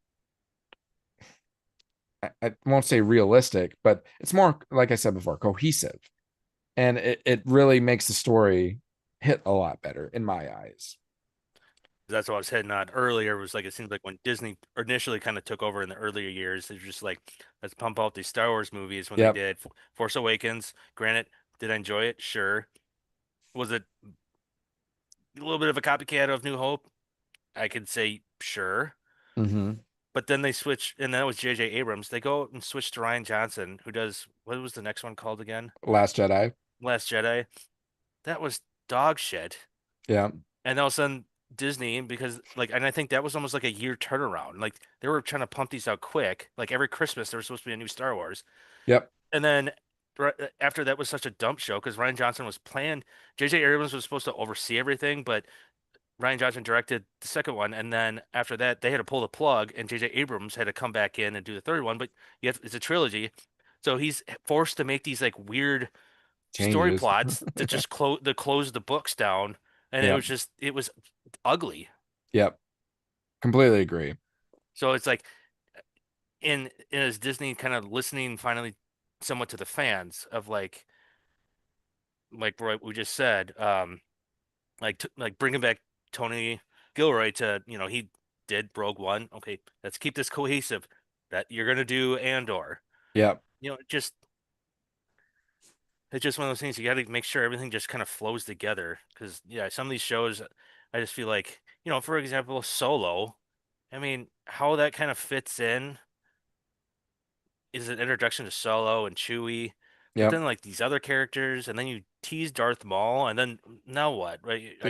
I won't say realistic, but it's more like I said before, cohesive, and it really makes the story hit a lot better in my eyes. That's what I was heading on earlier. Was like it seems like when Disney initially kind of took over in the earlier years, they're just like, let's pump out these Star Wars movies. When they Yep. did Force Awakens, granted, did I enjoy it? Sure. Was it a little bit of a copycat of New Hope? I could say sure. Hmm. But then they switch, and that was J.J. Abrams. They go and switch to Ryan Johnson, who does what was the next one called again? Last Jedi. Last Jedi. That was dog shit. Yeah. And all of a sudden, Disney, because like, and I think that was almost like a year turnaround. Like they were trying to pump these out quick. Like every Christmas, there was supposed to be a new Star Wars. Yep. And then after that was such a dump show because Ryan Johnson was planned. J.J. Abrams was supposed to oversee everything, but Ryan Johnson directed the second one. And then after that, they had to pull the plug, and J.J. Abrams had to come back in and do the third one. But it's a trilogy, so he's forced to make these like weird story Changes. plots to just close the books down, and Yep. it was ugly. Yep. Completely agree. So it's like in as Disney kind of listening finally somewhat to the fans of like what we just said, like bringing back Tony Gilroy to he did Rogue One. Okay, let's keep this cohesive. That you're gonna do Andor. Yep. Just it's just one of those things you got to make sure everything just kind of flows together. Because yeah, some of these shows, I just feel like for example, Solo. I mean, how that kind of fits in is an introduction to Solo and Chewie, but Yep. then like these other characters, and then you tease Darth Maul, and then now what? Right? Are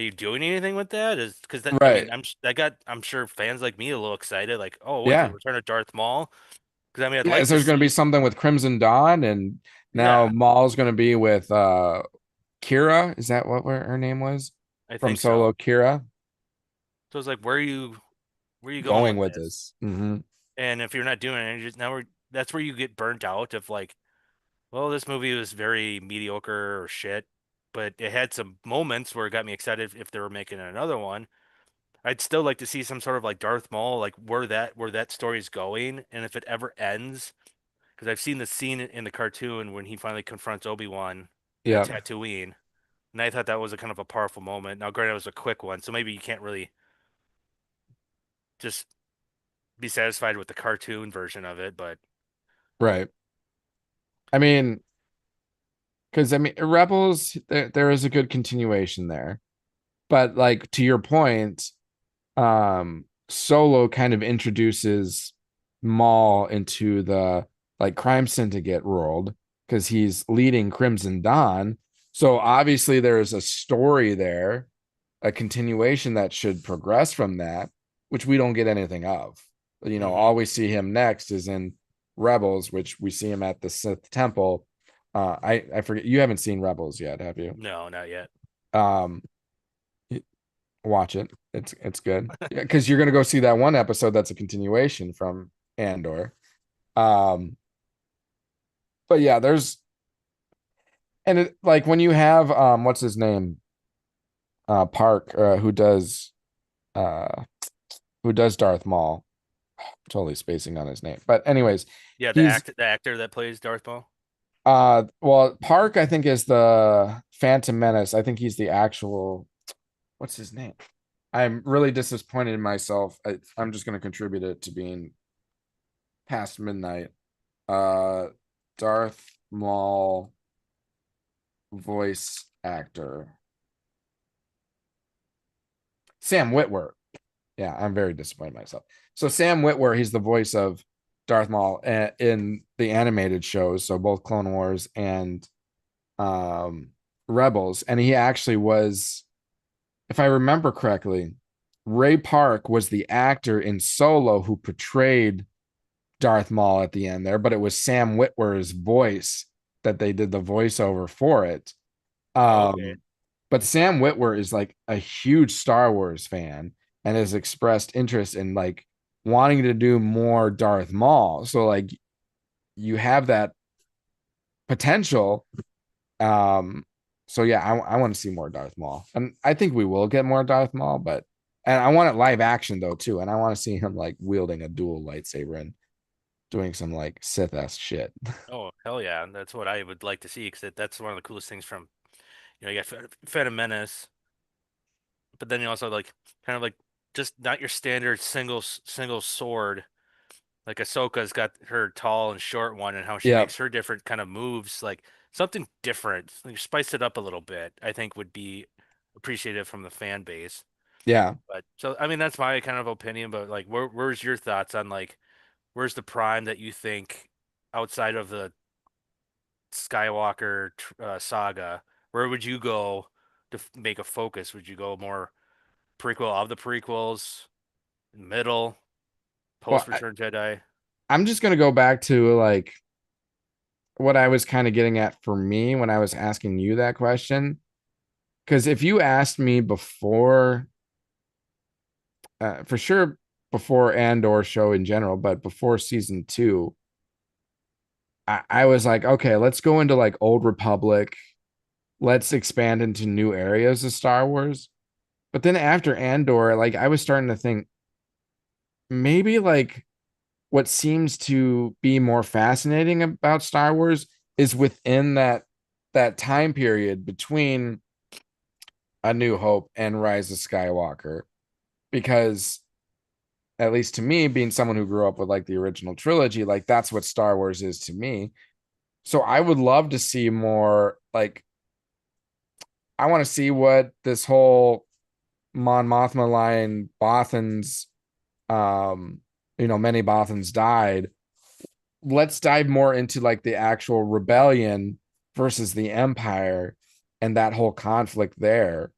you doing anything with that? Is because that I mean Right. I'm sure fans like me a little excited, like oh wait for the Yeah. return of Darth Maul. Because I mean I'd Yeah. like So to there's going to be see something with Crimson Dawn, and now yeah Maul's going to be with Kira. Is that what her name was I from think so. Solo? Kira. So it's like where are you going Going with with this? this. Hmm. And if you're not doing it, that's where you get burnt out of like well this movie was very mediocre or shit, but it had some moments where it got me excited if they were making another one. I'd still like to see some sort of like Darth Maul, like where that story is going, and if it ever ends, because I've seen the scene in the cartoon when he finally confronts Obi-Wan at Yep. Tatooine, and I thought that was a kind of a powerful moment. Now, granted, it was a quick one, so maybe you can't really just be satisfied with the cartoon version of it, but Right. I mean, because I mean, Rebels, there is a good continuation there, but like to your point, Solo kind of introduces Maul into the like crime syndicate world because he's leading Crimson Dawn. So obviously there's a story there, a continuation that should progress from that, which we don't get anything of. hmm All we see him next is in Rebels, which we see him at the Sith Temple. I forget, you haven't seen Rebels yet, have you? no, not yet. Um, watch it. It's good. Yeah, because you're gonna go see that one episode that's a continuation from Andor. Um, but yeah, there's and it like when you have what's his name? Park, uh who does Darth Maul. Totally spacing on his name. But anyways, Yeah, he's the actor that plays Darth Maul. well, Park, I think, is the Phantom Menace. I think he's the actual what's his name? I'm really disappointed in myself. I'm just gonna contribute it to being past midnight. Uh, Darth Maul voice actor Sam Witwer. Yeah, I'm very disappointed in myself. So Sam Witwer, he's the voice of Darth Maul in the animated shows, so both Clone Wars and um, Rebels, and he actually was, if I remember correctly, Ray Park was the actor in Solo who portrayed Darth Maul at the end there, but it was Sam Witwer's voice that they did the voiceover for it. Oh, okay. But Sam Witwer is like a huge Star Wars fan and has expressed interest in like wanting to do more Darth Maul. So like you have that potential. Um, so yeah, I want to see more Darth Maul, and I think we will get more Darth Maul, but and I want it live action though too, and I want to see him like wielding a dual lightsaber and doing some like Sith-esque shit. Oh, hell yeah. That's what I would like to see because that's one of the coolest things from, you got Phantom Menace. but then you also like kind of like just not your standard single sword. Like Ahsoka's got her tall and short one, and how she Yep. makes her different kind of moves, like something different. Like spice it up a little bit, I think would be appreciated from the fan base. Yeah. But so I mean that's my kind of opinion, but like where's your thoughts on like where's the prime that you think outside of the Skywalker saga, where would you go to make a focus? Would you go more prequel of the prequels, middle, Well, post Return Jedi? I'm just gonna go back to like what I was kind of getting at for me when I was asking you that question. Because if you asked me before, for sure before Andor show in general, but before season two, I was like, okay, let's go into like Old Republic. Let's expand into new areas of Star Wars. But then after Andor, like I was starting to think maybe like what seems to be more fascinating about Star Wars is within that time period between A New Hope and Rise of Skywalker. Because at least to me, being someone who grew up with like the original trilogy, like that's what Star Wars is to me. So I would love to see more like I want to see what this whole Mon Mothma line Bothans many Bothans died. Let's dive more into like the actual rebellion versus the empire and that whole conflict there.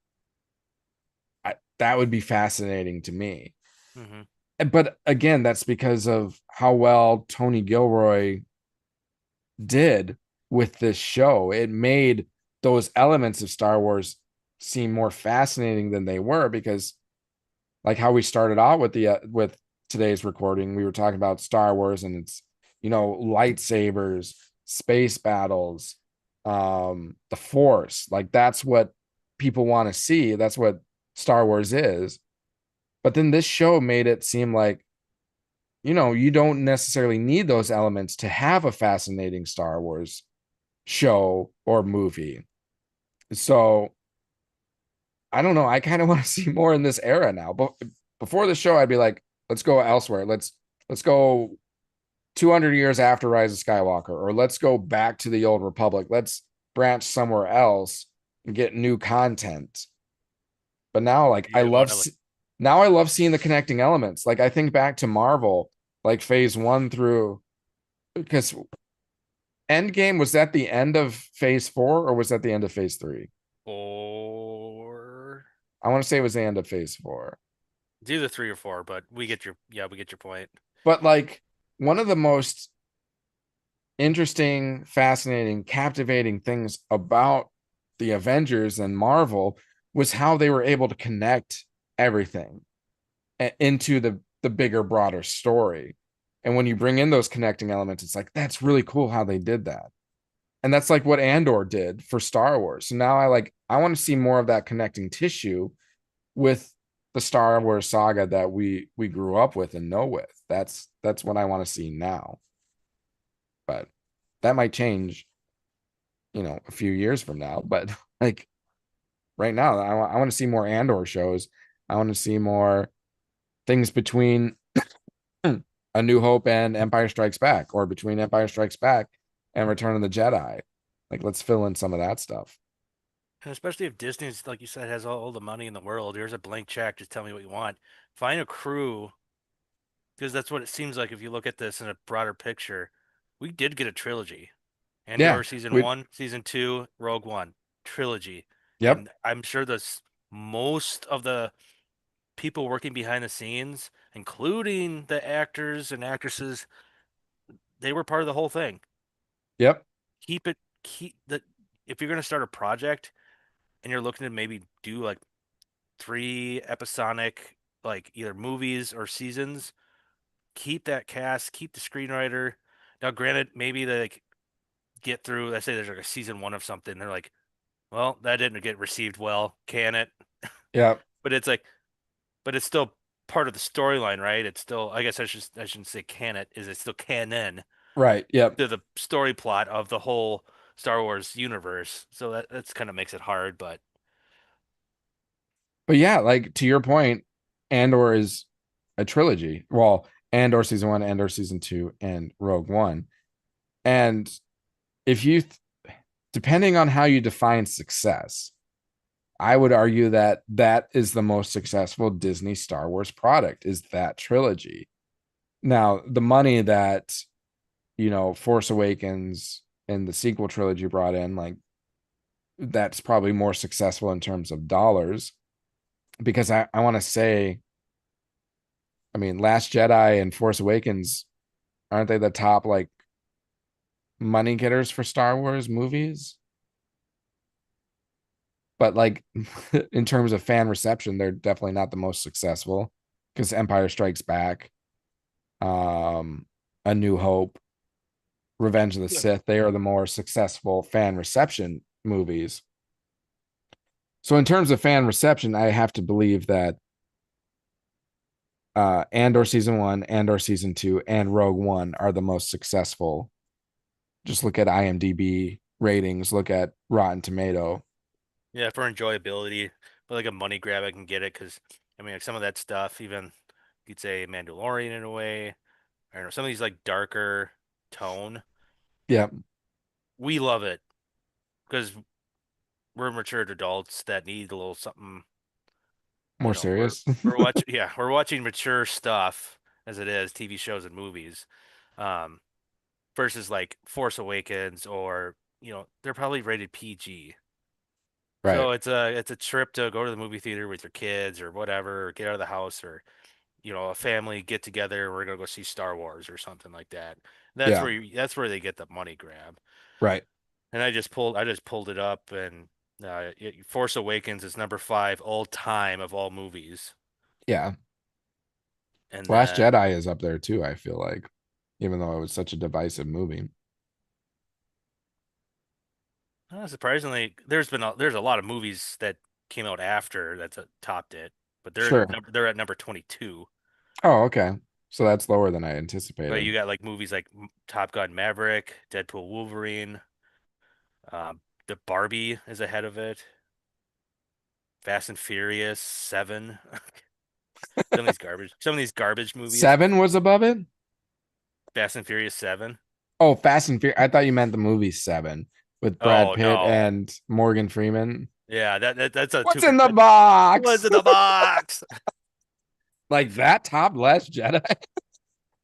That would be fascinating to me. Hmm. But again, that's because of how well Tony Gilroy did with this show. It made those elements of Star Wars seem more fascinating than they were because like how we started out with the with today's recording, we were talking about Star Wars and it's lightsabers, space battles, the Force. Like that's what people want to see. That's what Star Wars is. But then this show made it seem like you don't necessarily need those elements to have a fascinating Star Wars show or movie. So I don't know. I kind of want to see more in this era now. But before the show, I'd be like, let's go elsewhere. Let's go 200 years after Rise of Skywalker, or let's go back to the Old Republic. Let's branch somewhere else and get new content. But now, like, You want to like, I love seeing the connecting elements. Like, I think back to Marvel, like Phase One through because Endgame was that the end of Phase Four or was that the end of Phase Three? or I want to say it was the end of Phase Four. it's either three or four, but we get your point. But like one of the most interesting, fascinating, captivating things about the Avengers and Marvel was how they were able to connect everything into the bigger, broader story. And when you bring in those connecting elements, it's like that's really cool how they did that. And that's like what Andor did for Star Wars. So now I want to see more of that connecting tissue with the Star Wars saga that we grew up with and know with. That's what I want to see now. But that might change, a few years from now. But like right now, I want to see more Andor shows. I want to see more things between A New Hope and Empire Strikes Back, or between Empire Strikes Back and Return of the Jedi. Like, let's fill in some of that stuff. And especially if Disney's, like you said, has all the money in the world. Here's a blank check. Just tell me what you want. Find a crew, because that's what it seems like if you look at this in a broader picture. We did get a trilogy. Yeah, Andor season we, one, season two, Rogue One, trilogy. yep, And I'm sure the most of the people working behind the scenes, including the actors and actresses, they were part of the whole thing. yep, Keep it, keep the, if you're going to start a project and you're looking to maybe do like three episodic, like either movies or seasons, keep that cast, keep the screenwriter. Now, granted, maybe they like get through, let's say there's like a season one of something. They're like, well, that didn't get received well. Can it? yep, But it's like, but it's still part of the storyline, right? It's still, I guess I shouldn't say can it, is it still canon right, yep. to the story plot of the whole Star Wars universe. So that's kind of makes it hard, but But yeah, like to your point, Andor is a trilogy. Well, Andor season 1, Andor season 2, and Rogue One. And if you depending on how you define success, I would argue that that is the most successful Disney Star Wars product is that trilogy. Now, the money that, Force Awakens and the sequel trilogy brought in, like that's probably more successful in terms of dollars because I want to say, I mean, Last Jedi and Force Awakens, aren't they the top like money getters for Star Wars movies? But like in terms of fan reception, they're definitely not the most successful because Empire Strikes Back, um, A New Hope, Revenge of the Yeah. Sith, they are the more successful fan reception movies. So in terms of fan reception, I have to believe that Andor season 1, Andor season 2, and Rogue One are the most successful. Just look at IMDb ratings, look at Rotten Tomato. Yeah, for enjoyability, but like a money grab, I can get it because I mean, like some of that stuff, even you'd say Mandalorian in a way. I don't know, some of these like darker tone, Yeah, we love it because we're mature adults that need a little something. more We're serious. we're watching, yeah, we're watching mature stuff as it is, TV shows and movies, um, versus like Force Awakens or they're probably rated PG. Right. So it's a trip to go to the movie theater with your kids or whatever, or get out of the house or a family get together. We're gonna go see Star Wars or something like that. Yeah. That's where they get the money grab. Right. And I just pulled it up and Force Awakens is number 5 all time of all movies. Yeah. And Last then Jedi is up there too, I feel like, even though it was such a divisive movie. surprisingly, there's a lot of movies that came out after that's topped it, but Sure. they're at number 22. Oh, okay. So that's lower than I But anticipated. you got like movies like Top Gun Maverick, Deadpool Wolverine, the Barbie is ahead of it, Fast and Furious 7. Some of these garbage movies. 7 was above it? Fast and Furious 7. Oh, Fast and Furious. I thought you meant the movie 7 with Brad Oh Pitt no. and Morgan Freeman. Yeah, that's a What's two in for the what's box? in the box. Like that top Last Jedi?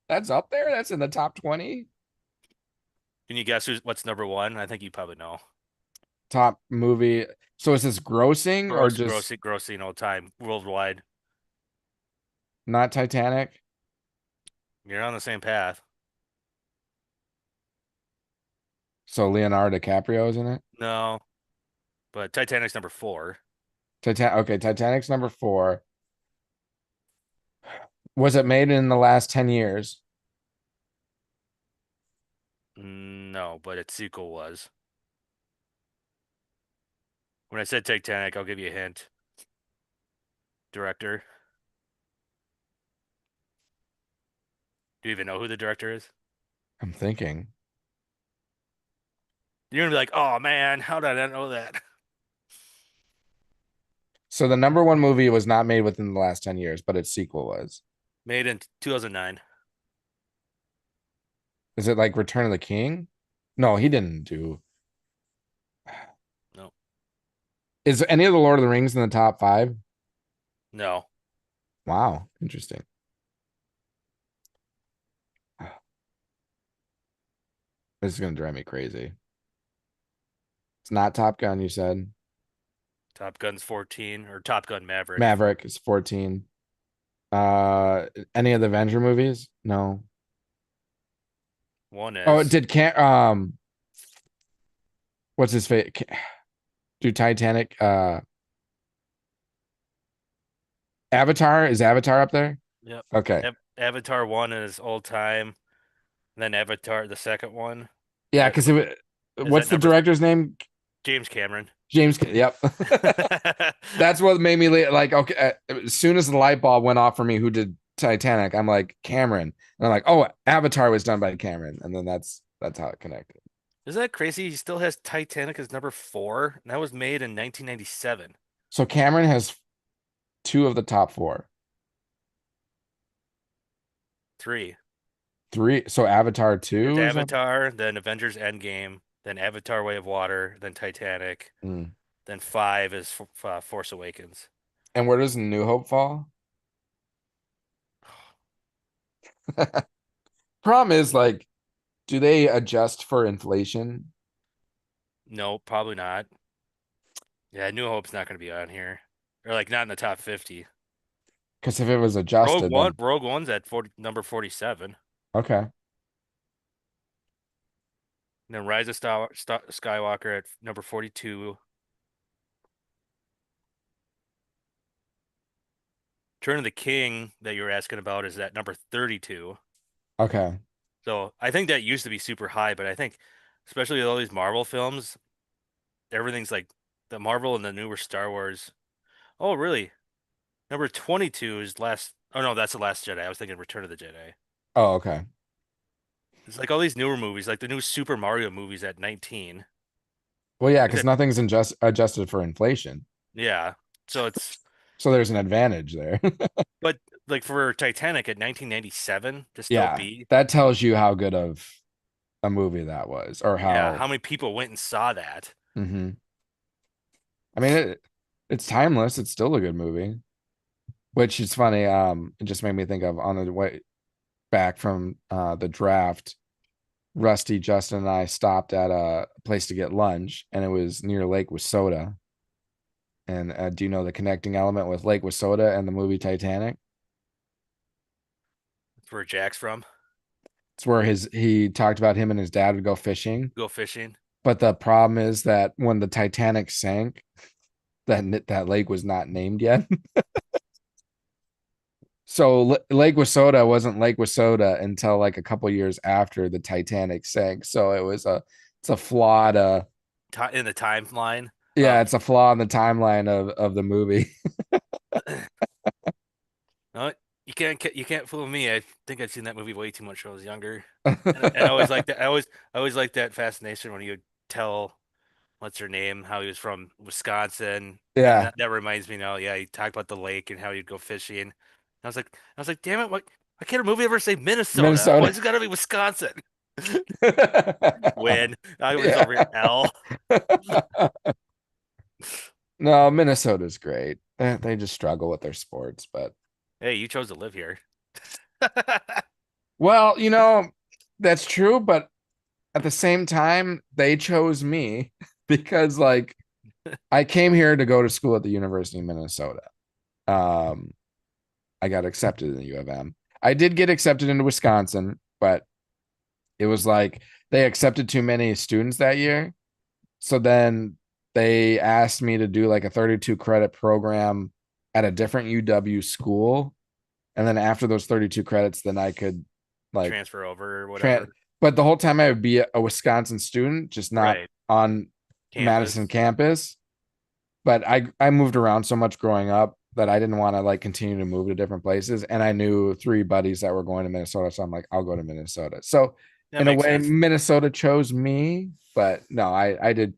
That's up there? That's in the top 20? Can you guess what's number 1? I think you probably know. Top movie. So is this grossing or just Grossing all time worldwide. not Titanic? You're on the same path. So Leonardo DiCaprio is in it? No, but Titanic's number 4. Okay, Titanic's number 4. Was it made in the last 10 years? No, but its sequel was. When I said Titanic, I'll give you a hint. Director. Do you even know who the director is? I'm thinking. You're gonna be like, oh man, how did I not know that? So the number one movie was not made within the last 10 years, but its sequel was. Made in 2009. Is it like Return of the King? No, he didn't do. No, Is any of the Lord of the Rings in the top 5? no. Wow, interesting. This is gonna drive me crazy. It's not Top Gun, you said. Top Gun's 14 or Top Gun Maverick. Maverick is 14. Any of the Avenger movies? No. One Oh, is. it did can't what's his face? Do Titanic Avatar? Is Avatar up there? Yep. Okay. Avatar 1 is all time. And then Avatar, the second one, is Yeah, at because number is at what's the number director's name? James Cameron. James. Yep. That's what made me like, okay, as soon as the light bulb went off for me, who did Titanic? I'm like, Cameron. And I'm like, oh, Avatar was done by Cameron. And then that's how it connected. Isn't that crazy? He still has Titanic as number 4, and that was made in 1997. So Cameron has two of the top four. Three. Three. So Avatar It's 2 is up. Avatar, then Avengers Endgame, then Avatar Way of Water, then Titanic, Mm. then five is Force Awakens. And where does New Hope fall? Problem is, like, do they adjust for inflation? No, probably not. Yeah, New Hope's not going to be on here. Or like not in the top 50. Because if it was adjusted, then Rogue One's at 40, number 47. okay. And then Rise of Skywalker at number 42. Turn of the King that you were asking about is at number 32. Okay. So I think that used to be super high, but I think especially with all these Marvel films, everything's like the Marvel and the newer Star Wars. Oh, really? Number 22 is last. Oh no, that's the Last Jedi. I was thinking Return of the Jedi. Oh, okay. It's like all these newer movies, like the new Super Mario movies at 19. Well, yeah, Is because it? nothing's adjusted for inflation. Yeah. So it's, So there's an advantage there. but like for Titanic at 1997 to still Yeah, be, that tells you how good of a movie that was, or yeah, how. how many people went and saw that? Mhm. I mean, it's timeless. It's still a good movie, which is funny. It just made me think of on the way back from the draft. Rusty, Justin, and I stopped at a place to get lunch, and it was near Lake Wissota. And do you know the connecting element with Lake Wissota and the movie Titanic? That's where Jack's from. It's where he talked about him and his dad would go fishing. Go fishing. But the problem is that when the Titanic sank, that lake was not named yet. So Lake Wissota wasn't Lake Wissota until like a couple years after the Titanic sank. So it's a flawed In the timeline yeah, of it's a flaw in the timeline of the movie. no, you can't fool me. I think I'd seen that movie way too much when I was younger. And I always like that I always liked that fascination when he would tell what's her name, how he was from Wisconsin. And Yeah, that reminds me now, yeah, he talked about the lake and how he'd go fishing. I was like, damn it, what why can't a movie ever say Minnesota? Why Minnesota. is it gotta be Wisconsin? Yeah. Win. I was over here, L. No, Minnesota's great. They just struggle with their sports, but Hey, you chose to live here. well, that's true, but at the same time, they chose me because like I came here to go to school at the University of Minnesota. Um, I got accepted in the U of M. I did get accepted into Wisconsin, but it was like they accepted too many students that year. So then they asked me to do like a 32 credit program at a different UW school. And then after those 32 credits, then I could like Transfer over or tran whatever. but the whole time I would be a Wisconsin student, just not Right. on Madison Campus. campus. But I moved around so much growing up that I didn't want to like continue to move to different places. And I knew three buddies that were going to Minnesota. So I'm like, I'll go to Minnesota. So That in a makes way, sense. Minnesota chose me, but no, I did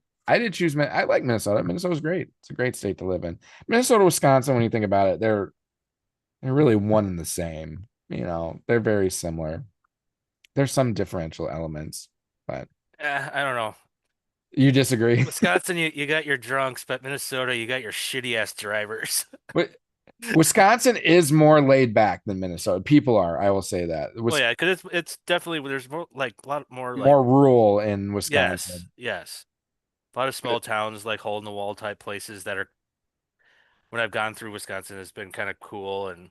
choose I like Minnesota. Minnesota's great. It's a great state to live in. Minnesota, Wisconsin, when you think about it, they're really one and the same. They're very similar. There's some differential elements, but I don't know. you disagree. Wisconsin, you got your drunks, but Minnesota, you got your shitty ass drivers. But Wisconsin is more laid back than Minnesota. People are, I will say that. It Well, was yeah, because it's definitely there's more like a lot more like more rural in yes, Wisconsin. yes, a lot of small towns like hole in the wall type places that are when I've gone through Wisconsin has been kind of cool and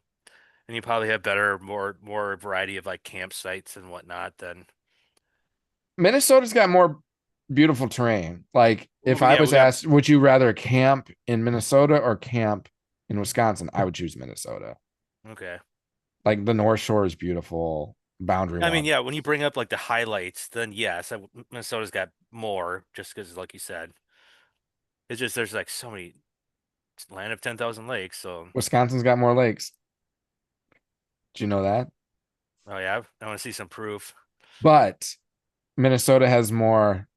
you probably have better more variety of like campsites and whatnot than Minnesota's got more beautiful terrain. Like if well, I yeah, was we got asked, would you rather camp in Minnesota or camp in Wisconsin? I would choose Minnesota. okay. Like the North Shore is beautiful, boundary I mean, water. yeah, when you bring up like the highlights, then yes, Minnesota's got more just because, like you said, it's just there's like so many it's land of 10,000 lakes. So, Wisconsin's got more lakes. Do you know that? oh yeah, I want to see some proof. But Minnesota has more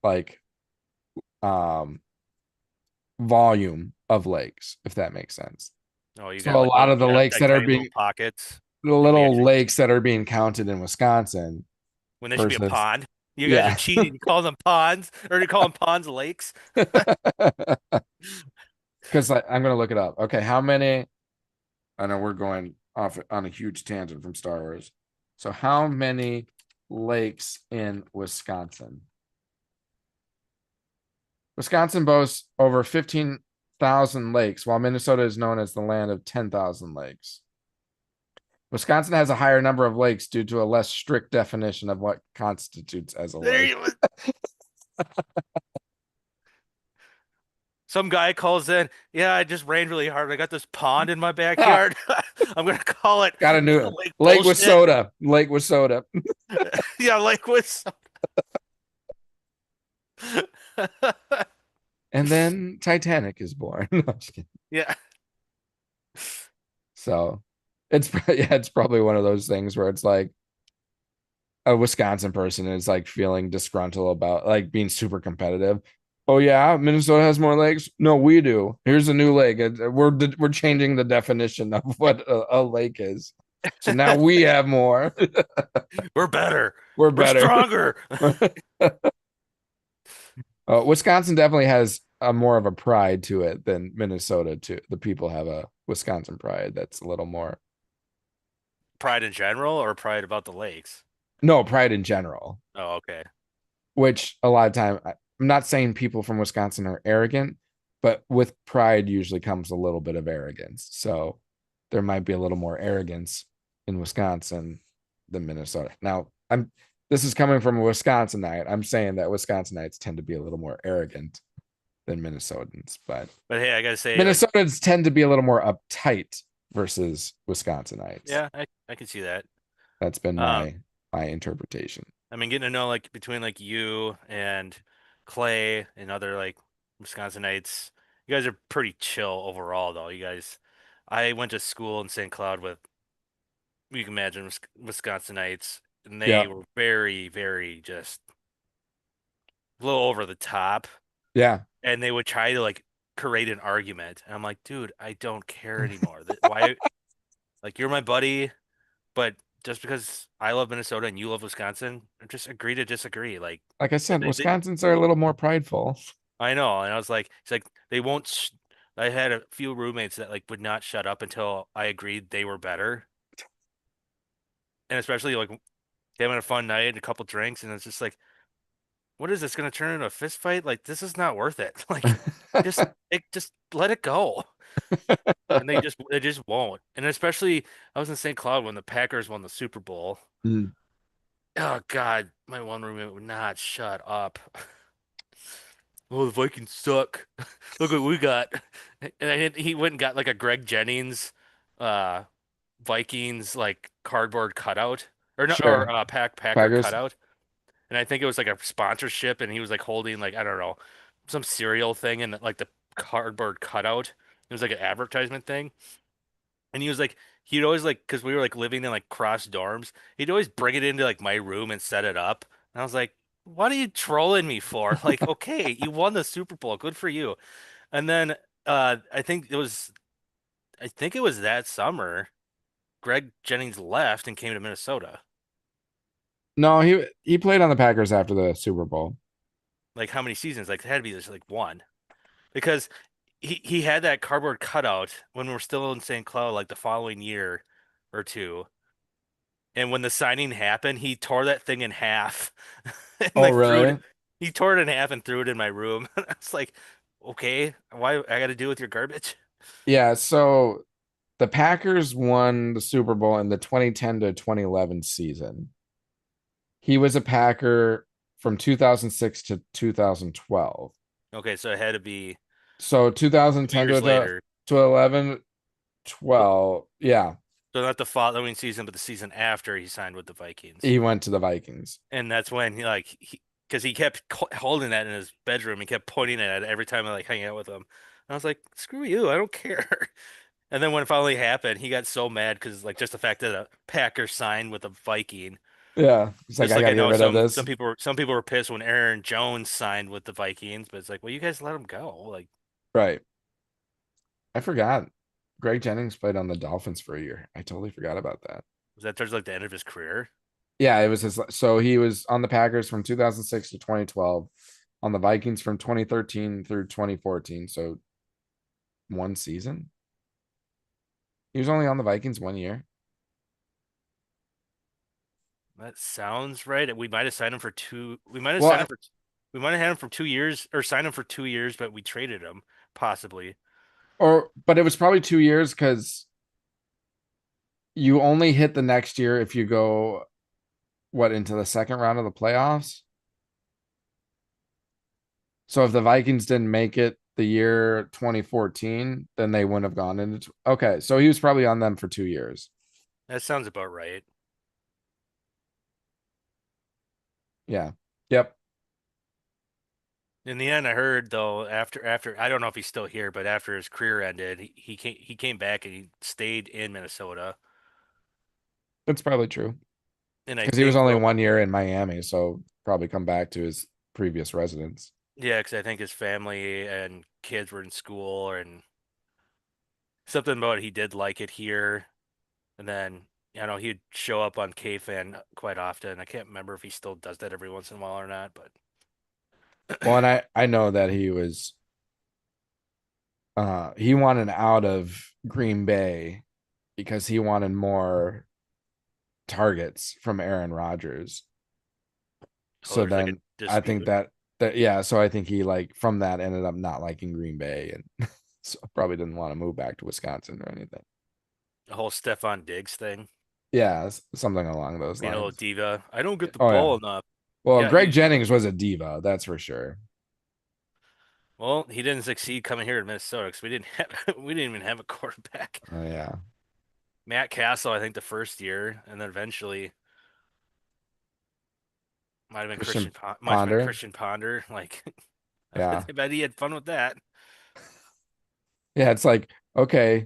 like um volume of lakes, if that makes sense. Oh, you So got a like lot little, of the lakes like that are tiny little being pockets. the Like we little actually, lakes that are being counted in Wisconsin when they should be a versus pond. You guys are yeah. cheating. You call them ponds, or you call them ponds lakes. Because I'm gonna look it up. Okay, how many? I know we're going off on a huge tangent from Star Wars. So how many lakes in Wisconsin? Wisconsin boasts over 15,000 lakes, while Minnesota is known as the land of 10,000 lakes. Wisconsin has a higher number of lakes due to a less strict definition of what constitutes as a There lake. you. Some guy calls in. Yeah, I just rained really hard. I got this pond in my Ha! backyard. I'm gonna call it Got a new Lake lake with Bullshit. soda. Lake with soda. Yeah, Lake was. And then Titanic is born. No, I'm just kidding. Yeah. So it's yeah, it's probably one of those things where it's like a Wisconsin person is like feeling disgruntled about like being super competitive. Oh yeah, Minnesota has more lakes. No, we do. Here's a new lake. We're changing the definition of what a lake is. So now we have more. We're better. We're We're better. stronger. Wisconsin definitely has a more of a pride to it than Minnesota. Too, the people have a Wisconsin pride that's a little more Pride in general or pride about the lakes? no pride in general. Oh, okay. Which a lot of time I'm not saying people from Wisconsin are arrogant, but with pride usually comes a little bit of arrogance. So there might be a little more arrogance in Wisconsin than Minnesota. Now, I'm this is coming from a Wisconsinite. I'm saying that Wisconsinites tend to be a little more arrogant than Minnesotans, but But hey, I gotta say, like, Minnesotans tend to be a little more uptight versus Wisconsinites. yeah, I can see that. That's been Um, my interpretation. I mean, getting to know like between like you and Clay and other like Wisconsinites, you guys are pretty chill overall, though. You guys, I went to school in St. Cloud with, you can imagine, Wisconsinites, and they Yeah. were very, very just a little over the top, Yeah. and they would try to like create an argument, and I'm like, dude, I don't care anymore. Why? Like, you're my buddy, but just because I love Minnesota and you love Wisconsin, just agree to disagree. Like, Like I said, they, Wisconsins are a little more prideful. I know, and I was like, it's like they won't. I had a few roommates that like would not shut up until I agreed they were better, and especially like having a fun night, a couple drinks, and it's just like, what is this going to turn into a fist fight? Like, this is not worth it. Like, just let it go. And they just won't. And especially, I was in St. Cloud when the Packers won the Super Bowl. Mm. Oh God, my one roommate would not shut up. Oh, the Vikings suck. Look what we got. And he went and got like a Greg Jennings, uh, Vikings like cardboard cutout or no, or Sure. Packer Packers. cutout. And I think it was like a sponsorship, and he was like holding like I don't know some cereal thing and like the cardboard cutout. It was like an advertisement thing, and he was like he'd always like because we were like living in like cross dorms, he'd always bring it into like my room and set it up. And I was like, what are you trolling me for? Like, okay, you won the Super Bowl, good for you. And then I think it was that summer, Greg Jennings left and came to Minnesota. No, he played on the Packers after the Super Bowl. Like how many seasons? Like it had to be just like one. Because he had that cardboard cutout when we were still in St. Cloud, like the following year or two. And when the signing happened, he tore that thing in half and Oh, like threw it. really? He tore it in half and threw it in my room. It's like, okay, why I got to deal with your garbage? Yeah, so the Packers won the Super Bowl in the 2010 to 2011 season. He was a Packer from 2006 to 2012. Okay, so it had to be So 2 2010 years later. to 11, So 12. Yeah, not the following season, but the season after he signed with the Vikings. he went to the Vikings. And that's when because he kept holding that in his bedroom. He kept pointing at it every time I like hang out with him. And I was like, screw you, I don't care. And then when it finally happened, he got so mad because like just the fact that a Packer signed with a Viking. Yeah, he's like, Just I like got I to get know rid of some this. people were pissed when Aaron Jones signed with the Vikings, but it's like, well, you guys let him go. Like, Right. I forgot. Greg Jennings played on the Dolphins for a year. I totally forgot about that. Was that towards like the end of his career? Yeah, it was his. So he was on the Packers from 2006 to 2012, on the Vikings from 2013 through 2014. So one season. He was only on the Vikings 1 year. That sounds right. We might have signed him for two. We might have signed Well, him for. We might have had him for 2 years or signed him for 2 years, but we traded him possibly. but it was probably 2 years because you only hit the next year if you go into the second round of the playoffs. So if the Vikings didn't make it the year 2014, then they wouldn't have gone into. Okay, so he was probably on them for 2 years. That sounds about right. Yeah. Yep. In the end, I heard though after I don't know if he's still here, but after his career ended, he came back and he stayed in Minnesota. That's probably true And I because he was think only though, 1 year in Miami, so probably come back to his previous residence. yeah, because I think his family and kids were in school and something about he did like it here. And then he'd show up on K-Fan quite often. I can't remember if he still does that every once in a while or not, but Well, and I know that he wanted out of Green Bay because he wanted more targets from Aaron Rodgers. oh, So there's like a then I think dispute. that yeah, so I think he like from that ended up not liking Green Bay and so probably didn't want to move back to Wisconsin or anything. The whole Stefan Diggs thing, Yeah, something along those being a little lines. diva. I don't get the Oh yeah. ball enough. Well, Yeah, Greg Jennings was a diva, that's for sure. well, he didn't succeed coming here to Minnesota because we didn't have we didn't even have a quarterback. Oh yeah. Matt Castle, I think the first year, and then eventually Christian Might have been Ponder. Christian Ponder. Like, Yeah. I bet he had fun with that. Yeah, it's like, okay,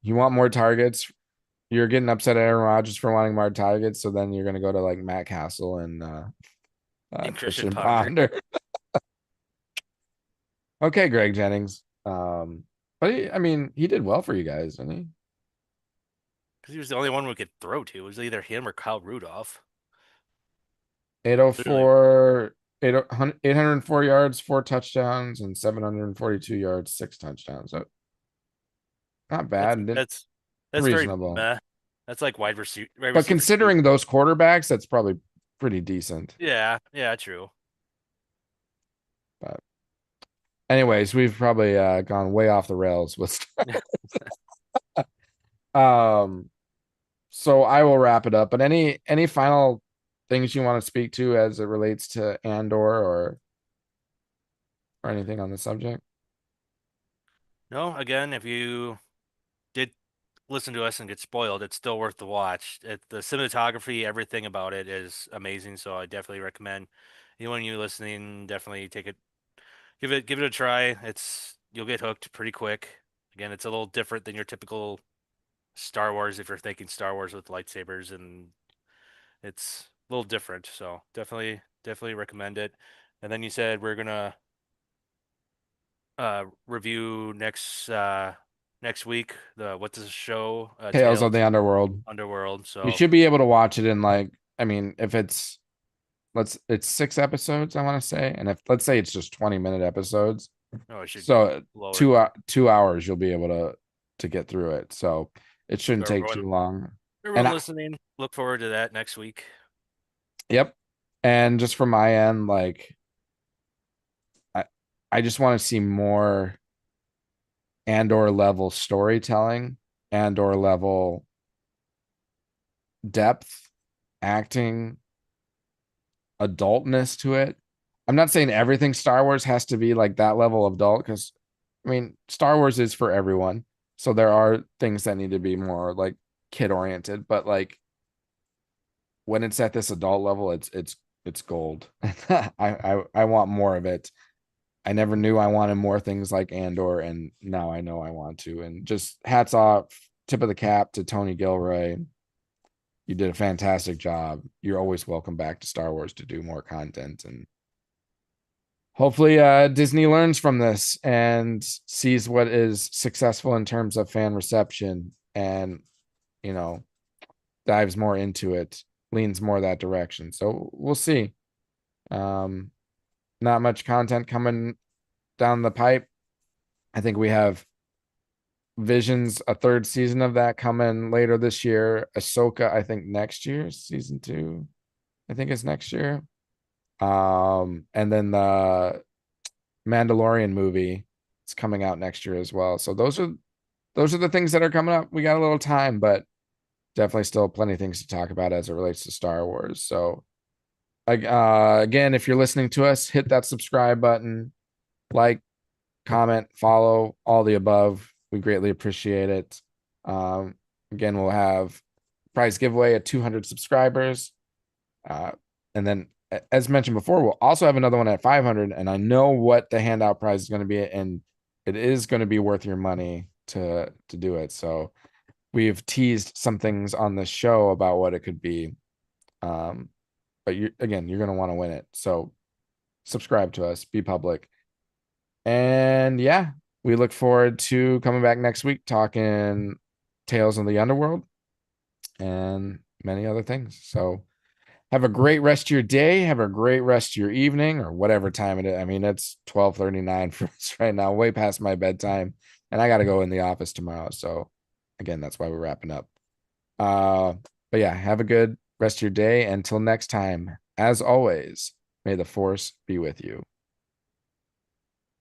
you want more targets. You're getting upset at Aaron Rodgers for wanting more targets, so then you're gonna go to like Matt Castle and And Christian Christian Ponder, Ponder. Okay, Greg Jennings. But I mean, he did well for you guys, didn't he? because he was the only one we could throw to. It was either him or Kyle Rudolph. Literally, 804, 804 yards, 4 touchdowns, and 742 yards, 6 touchdowns. So not that's bad, that's that's very reasonable. meh. That's like wide But receiver two. considering those quarterbacks, that's probably pretty decent. Yeah, yeah, true. But anyways, we've probably gone way off the rails with um so I will wrap it up. But any final things you want to speak to as it relates to Andor or anything on the subject? No, again, if you did listen to us and get spoiled, it's still worth the watch. The cinematography, everything about it is amazing. So I definitely recommend anyone you listening definitely take it, give it a try. You'll get hooked pretty quick. Again, it's a little different than your typical Star Wars if you're thinking Star Wars with lightsabers, and it's a little different. So definitely recommend it. And then you said we're gonna review next week the what's the show Tales of the Tales Underworld. Underworld. You So should be able to watch it in like, I mean, if it's 6 episodes, I want to say. And if let's say it's just 20-minute episodes. no, it should be So lower two than that. 2 hours you'll be able to get through it. So it So shouldn't take too long. And everyone listening, look forward to that next week. yep. And just from my end, like I I just want to see more Andor level storytelling, Andor level depth, acting, adultness to it. I'm not saying everything Star Wars has to be like that level of adult because I mean Star Wars is for everyone. So there are things that need to be more like kid oriented, but like when it's at this adult level, it's gold. I want more of it. I never knew I wanted more things like Andor, and now I know I want to. And just hats off, tip of the cap to Tony Gilroy. You did a fantastic job. You're always welcome back to Star Wars to do more content, and hopefully Disney learns from this and sees what is successful in terms of fan reception and, you know, dives more into it, leans more that direction. So we'll see. Um, Not much content coming down the pipe. I think we have Visions, a third season of that coming later this year. Ahsoka, I think next year, season 2. I think it's next year. And then the Mandalorian movie is coming out next year as well. So those are the things that are coming up. We got a little time, but definitely still plenty of things to talk about as it relates to Star Wars. So again, if you're listening to us, hit that subscribe button, like, comment, follow, all the above. We greatly appreciate it. Again, we'll have prize giveaway at 200 subscribers. And then, as mentioned before, we'll also have another one at 500. And I know what the handout prize is going to be, and it is going to be worth your money to do it. So we've teased some things on the show about what it could be. But you're going to want to win it. So subscribe to us, be public. And yeah, we look forward to coming back next week talking Tales of the Underworld and many other things. So have a great rest of your day. Have a great rest of your evening or whatever time it is. I mean, it's 12:39 for us right now, way past my bedtime. And I got to go in the office tomorrow. So again, that's why we're wrapping up. But yeah, have a good rest of your day. Until next time, as always, may the force be with you.